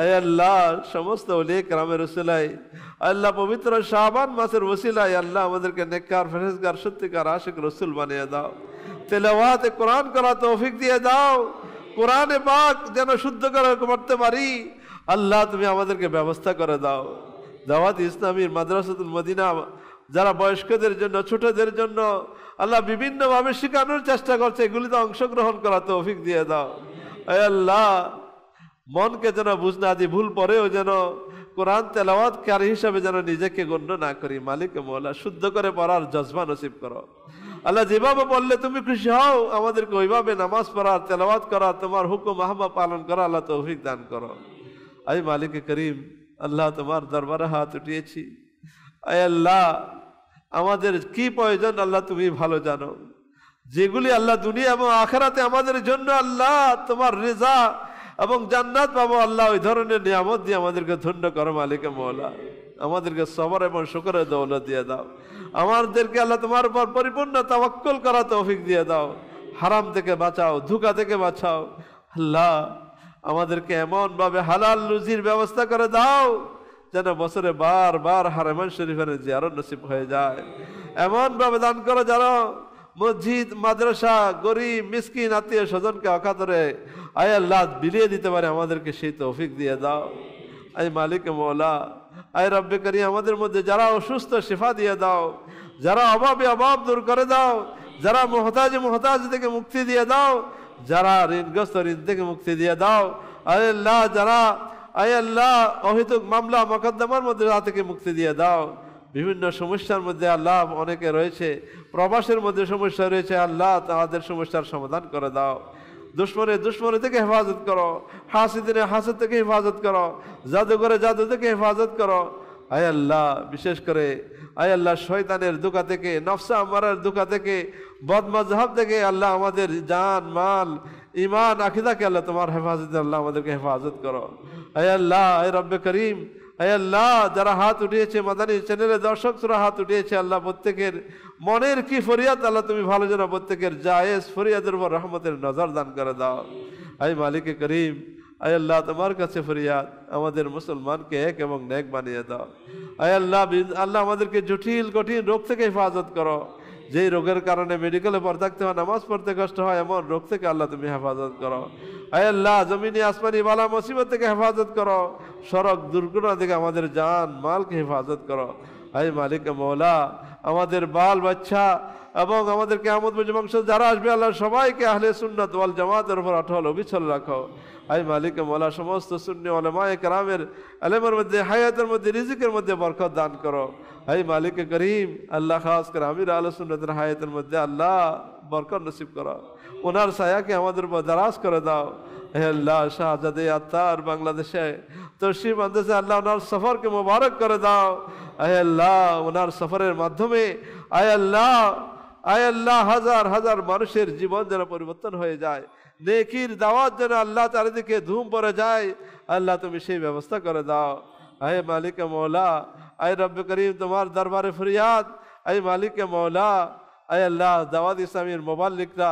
আয় আল্লাহ সমস্ত ওলিয়ে কেরামের ওসিলায়, আল্লাহ পবিত্র শাবান মাসের ওসিলায় আল্লাহ আমাদেরকে নেককার, ফেরেশগার, সত্যিকার আশিক রাসূল বানিয়ে দাও। তেলাওয়াতে কোরআন করা তৌফিক দিয়ে দাও। কোরআনে পাক যেন শুদ্ধ করে পড়তে পারি আল্লাহ তুমি আমাদেরকে ব্যবস্থা করে দাও। দাওয়াত ইসলামীর মাদ্রাসাতুল মদিনা যারা বয়স্কদের জন্য, ছোটদের জন্য আল্লাহ বিভিন্নভাবে শেখানোর চেষ্টা করছে, এগুলিতে অংশগ্রহণ করা তৌফিক দিয়ে দাও। আয় আল্লাহ মনকে যেন বুঝ না দিই, ভুল পরেও যেন কোরআন তেলাওয়াতকারী হিসাবে যেন নিজেকে গণ্য না করি। মালিক মওলা শুদ্ধ করে পড়ার জজবা নসিব করো। আল্লাহ যেভাবে বললে তুমি খুশি হও আমাদেরকে ওইভাবে নামাজ পড়ার, তেলাওয়াত করা, তোমার হুকুম আহমা পালন করা আল্লাহ তৌফিক দান করো। আই মালিক করিম আল্লাহ তোমার দরবারে হাত উঠিয়েছি। আয় আল্লাহ আমাদের কি প্রয়োজন আল্লাহ তুমি ভালো জানো। যেগুলি আল্লাহ দুনিয়া এবং আখিরাতে আমাদের জন্য আল্লাহ তোমার রিজা এবং জান্নাত পাবো আল্লাহ, ওই ধরনের নিয়ামত দিয়ে আমাদেরকে ধন্য করো মালিক মওলা। আমাদেরকে সবর এবং শুকরের দৌলত দিয়ে দাও। আমাদেরকে আল্লাহ তোমার উপর পরিপূর্ণ তাওয়াক্কুল করা তৌফিক দিয়ে দাও। হারাম থেকে বাঁচাও, ধোঁকা থেকে বাঁচাও। আল্লাহ আমাদেরকে এমন ভাবে হালাল রুজির ব্যবস্থা করে দাও যেন বছরে বারবার হারামাইন শরীফের জিয়ারত নসিব হয়ে যায়। এমন ভাবে দান করো যেন মসজিদ, মাদ্রাসা, গরিব, মিসকিন, আত্মীয় স্বজনকে অকাতরে আয় আল্লাহ বিলিয়ে দিতে পারে আমাদেরকে সেই তৌফিক দিয়ে দাও। আয় মালিক মওলা, আয় রব্বে করিম আমাদের মধ্যে যারা অসুস্থ শিফা দিয়ে দাও, যারা অভাবে অভাব দূর করে দাও, যারা মুহতাজ থেকে মুক্তি দিয়ে দাও, যারা ঋণগ্রস্ত ঋণ থেকে মুক্তি দিয়ে দাও। আয় আল্লাহ যারা আয় আল্লাহ অহেতুক মামলা মোকদ্দমার মধ্যে থেকে মুক্তি দিয়ে দাও। বিভিন্ন সমস্যার মধ্যে আল্লাহ অনেকে রয়েছে, প্রবাসের মধ্যে সমস্যা রয়েছে, আল্লাহ তাদের সমস্যার সমাধান করে দাও। দুশ্মনে থেকে হেফাজত করো, হাসিদিনে হাসিদ থেকে হেফাজত করো, জাদুঘরে জাদু থেকে হেফাজত করো। আয় আল্লাহ বিশেষ করে আয় আল্লাহ শয়তানের ধোঁকা থেকে, নফসা আমারের ধোঁকা থেকে, বদমাযহাব থেকে আল্লাহ আমাদের জান, মাল, ইমান, আকীদাকে আল্লাহ তোমার হেফাজতে আল্লাহ আমাদেরকে হেফাজত করো। আয় আল্লাহ, আয় রব্বে করিম, আয় আল্লাহ যারা হাত উঠিয়েছে মাদানী চ্যানেলে দর্শক শ্রোতা হাত উঠিয়েছে আল্লাহ প্রত্যেকের মনের কি ফরিয়াদ আল্লাহ তুমি ভালো জানো। প্রত্যেকের জায়েজ ফরিয়াদের উপর রহমতের নজর দান করে দাও। আয় মালিক করিম, আয় আল্লাহ তোমার কাছে ফরিয়াদ আমাদের মুসলমানকে এক এবং নেক বানিয়ে দাও। আয় আল্লাহ আল্লাহ আমাদেরকে জটিল কঠিন রোগ থেকে হেফাজত করো। যেই রোগের কারণে মেডিকেলে পর থাকতে হয়, নামাজ পড়তে কষ্ট হয়, এমন রোগ থেকে আল্লাহ তুমি হেফাজত করো। আয় আল্লাহ জমিনি আসমানি বালা মুসিবত থেকে হেফাজত করো। সড়ক দুর্ঘটনা থেকে আমাদের জান মালকে হেফাজত করো। আয় মালিক মওলা আমাদের বাল বাচ্চা এবং আমাদের কিয়ামত বংশ যারা আসবে আল্লাহ সবাইকে আহলে সুন্নাত ওয়াল জামাতের উপর অটল অবিচল রাখো। আয় মালিক মওলা সমস্ত সুন্নি উলামায়ে কেরামের ইলমের মধ্যে, হায়াতের মধ্যে, রিজিকের মধ্যে বরকত দান করো। আয় মালিক করিম আল্লাহ খাস করে আমির আহলে সুন্নাতের হায়াতের মধ্যে আল্লাহ বরকত নসিব করো। ওনার ছায়াকে আমাদের উপর দারাজ করে দাও। হে আল্লাহ শাহজাদে আত্তার বাংলাদেশে তশরিফ আনতেছে আল্লাহ ওনার সফরকে মোবারক করে দাও। আয় আল্লাহ ওনার সফরের মাধ্যমে আয় আল্লাহ হাজার হাজার মানুষের জীবন যেন পরিবর্তন হয়ে যায়, নেকির দাওয়াত যেন আল্লাহ চারিদিকে ধুম পড়ে যায়, আল্লাহ তুমি সেই ব্যবস্থা করে দাও। আয় মালিক মওলা, আয় রব্বে করিম তোমার দরবারে ফরিয়াদ, এই মালিকে মওলা, আয় আল্লাহ দাওয়াত ইসলামীর মোবাল্লিকরা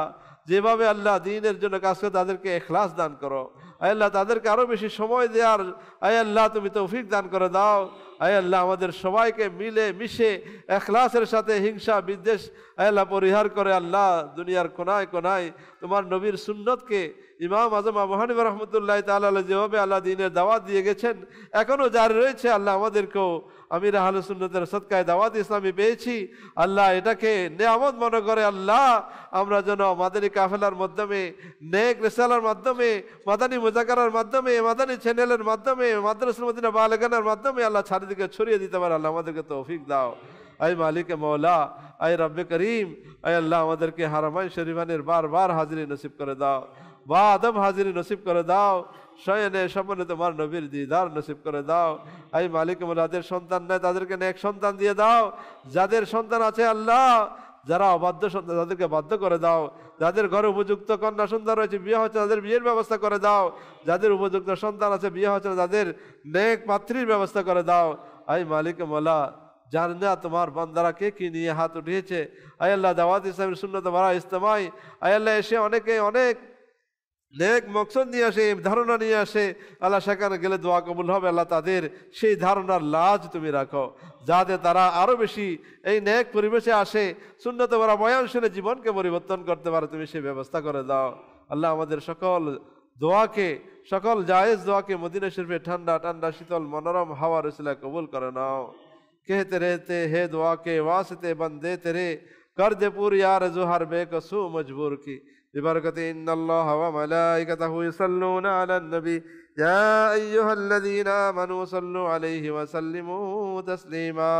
যেভাবে আল্লাহ দ্বীনের জন্য কাজ করে তাদেরকে ইখলাস দান করো। আয় আল্লাহ তাদেরকে আরো বেশি সময় দেওয়ার আয় আল্লাহ তুমি তৌফিক দান করে দাও। আয় আল্লাহ আমাদের সবাইকে মিলে মিশে ইখলাসের সাথে হিংসা বিদ্বেষ আয় আল্লাহ পরিহার করে আল্লাহ দুনিয়ার কোনায় কোনায় তোমার নবীর সুন্নতকে ইমাম আজম আবু হানিফা রাহমাতুল্লাহি তাআলা আলাইহি যেভাবে আল্লাহ দ্বীনের দাওয়াত দিয়ে গেছেন এখনো জারি রয়েছে, আল্লাহ আমাদেরকেও আমির আহলে সুন্নতের সদকায় দাওয়াত ইসলামী পেয়েছি, আল্লাহ এটাকে নেয়ামত মনে করে আল্লাহ আমরা যেন মাদানী কাফেলার মাধ্যমে, নেক রিসালার মাধ্যমে, মাদানী মুযাকারার মাধ্যমে, মাদানী চ্যানেলের মাধ্যমে, মাদ্রাসা মদিনা বালেগানের মাধ্যমে আল্লাহ চারিদিকে ছড়িয়ে দিতে পারে। আল্লাহ আমাদেরকে তৌফিক দাও। আয় মালিকে মওলা, আয় রব্বে করিম, আয় আল্লাহ আমাদেরকে হারামাইন শরীফানের বারবার হাজিরি নসিব করে দাও, বা আদম হাজিরি নসিব করে দাও, শয়নে স্বপ্নে তোমার নবীর দিদার নসিব করে দাও। আই মালিক মওলা, যাদের সন্তান নেই তাদেরকে নেক সন্তান দিয়ে দাও, যাদের সন্তান আছে আল্লাহ যারা অবাধ্য সন্তান তাদেরকে বাধ্য করে দাও, যাদের ঘরে উপযুক্ত কন্যা সন্তান রয়েছে বিয়ে হচ্ছে তাদের বিয়ের ব্যবস্থা করে দাও, যাদের উপযুক্ত সন্তান আছে বিয়ে হচ্ছে তাদের নেক পাত্রীর ব্যবস্থা করে দাও। আই মালিক মওলা, জান না তোমার বান্দারা কে কি নিয়ে হাত উঠিয়েছে, আয় আল্লাহ দাওয়াত ইসলামের সুন্নত বারা ইজতেমায় আয় আল্লাহ এসে অনেকে অনেক নেক মকসদ নিয়ে আসে, ধারণা নিয়ে আসে, আল্লাহ সেখানে গেলে দোয়া কবুল হবে। আল্লাহ তাদের সেই ধারণার লাজ তুমি রাখো, যাতে তারা আরো বেশি এই নেক পরিবেশে আসে, সুন্নত বারা বয়ান শুনে জীবনকে পরিবর্তন করতে পারে, তুমি সেই ব্যবস্থা করে দাও। আল্লাহ আমাদের সকল দোয়াকে, সকল জায়েজ দোয়াকে মদিনা শরীফে ঠান্ডা ঠান্ডা শীতল মনোরম হাওয়ার উসিলায় কবুল করে নাও। कहते रहते है दुआ के वास्ते बंदे तेरे, कर दे पूरी यार जुहर बेकसू मजबूर की बिबरकत इन्नल्लाह व मलाइकतहु यसल्लूना अलन नबी या अय्युहल्लज़ीना आमनू सल्लू अलैहि व सल्लिमू तस्लीमा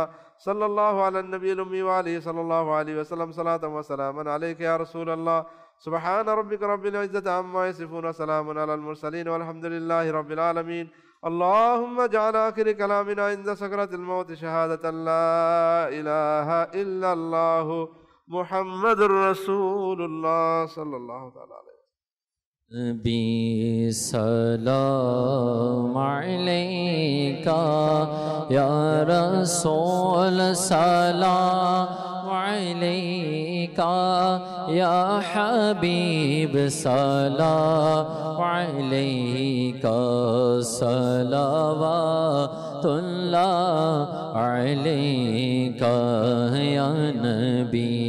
सल्लल्लाहु अलैहि नबील उम्मी व आलिहि सल्लल्लाहु अलैहि वसल्लम सलातन व सलामन अलैका या रसूलल्लाह सुब्हान रब्बिका रब्बिल इज्जति अम्मा यसिफून व सलामुन अलल मुरसलीन वल्हम्दुलिल्लाहि रब्बिल आलमीन। اللهم اجعل آخر كلامنا عند سكرة الموت شهادة لا إله إلا الله محمد رسول الله صلى الله تعالى عليه بسلام عليك يا رسول سلام عليك يا حبيب سلام عليك صلوات الله عليك يا نبي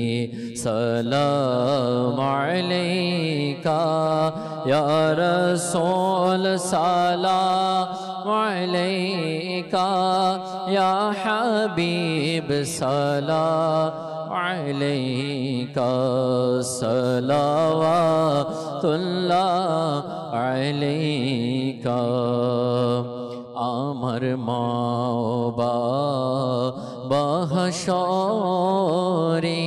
سلام عليك يا رسول سلام عليك يا حبيب سلام عليك صلوات الله عليك আমার মা বাবা হাসরে,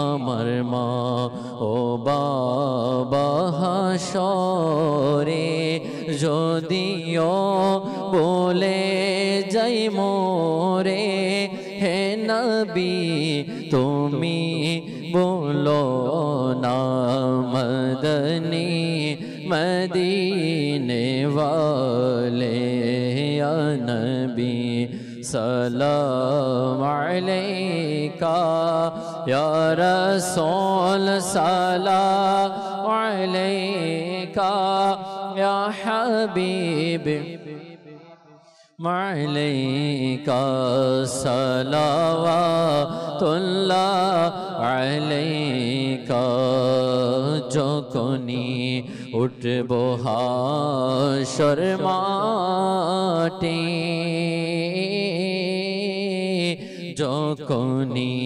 আমার মা ও বাবা হাসরে, যদিও বলে যাই মোরে হে নবী তুমি বলো না মদনী मदीने वाले या नबी सलाम अलैका या रसूल सलाम अलैका या हबीब अलैका सलावातुल्लाह अलैका। যখনই উঠব হাশর মাঠে, যখনই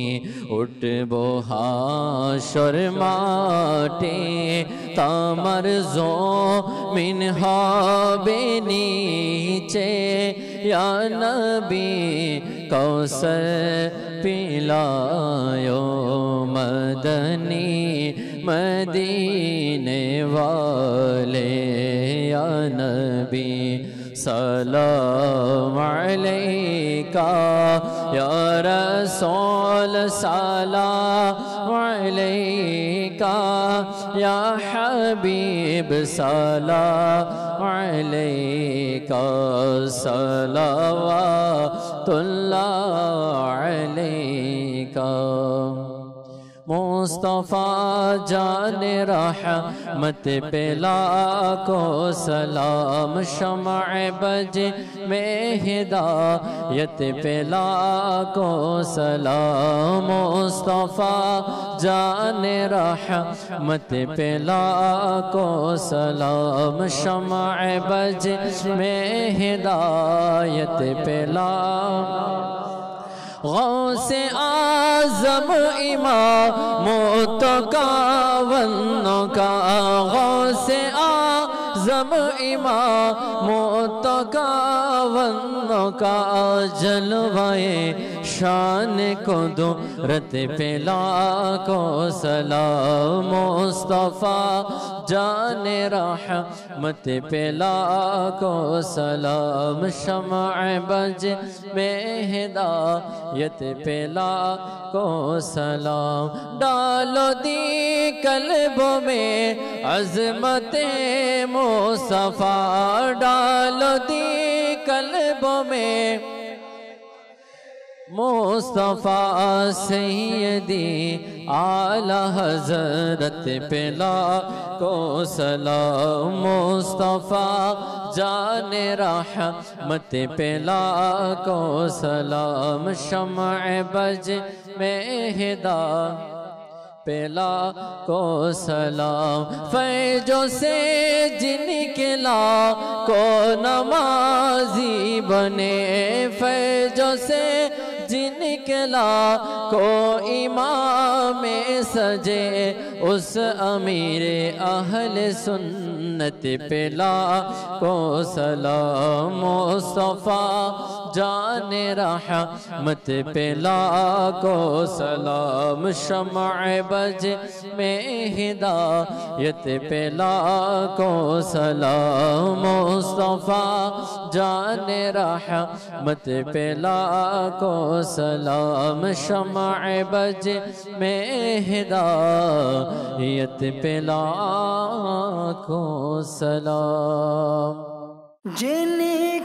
উঠব হাশর মাঠে, তামার জমিন হবে নিচে ইয়া নবী কৌসর পিলায়ো মদনী मदीने वाले या नबी सलाम अलैका या रसूल सलाम अलैका या हबीब सलाम अलैका। अलैका सलावतुल्लाह अलैका। मुस्तफ़ा जान रहमत पे लाखों सलाम, शमअ बज में हिदायत पे लाखों सलाम। मुस्तफ़ा जान रहमत पे लाखों सलाम, शमअ बज में हिदायत पे गौसे आज़म इमामों का, गौसे आज़म इमामों का, जलवाए शान कुदरत पे लाखों सलाम। मुस्तफ़ा जान रहमत पे लाखों सलाम, शमअ बज में हिदायत पे लाखों सलाम। डालो दी कल्बों में अज़मते मुस्तफ़ा, डालो दी कल्बों में मुस्तफ़ा सैयदी आला हज़रत पे लाखों सलाम। मुस्तफ़ा जान रहमत पे लाखों सलाम, शमअ बज में हिदायत पे लाखों सलाम। फैज़ों से जिनके लाखों नमाज़ी बने, फैज़ों से जिनके लाखों इमाम सजे, उस अमीर अहले सुन्नत पे लाखों सलाम। मुस्तफ़ा जान रहमत पे लाखों सलाम, शमअ बज में हिदायत पे लाखों सलाम। मुस्तफ़ा जान रहमत पे लाखों सलाम, शमअ बज में हिदायत पे लाखों सलाम। जिन्हें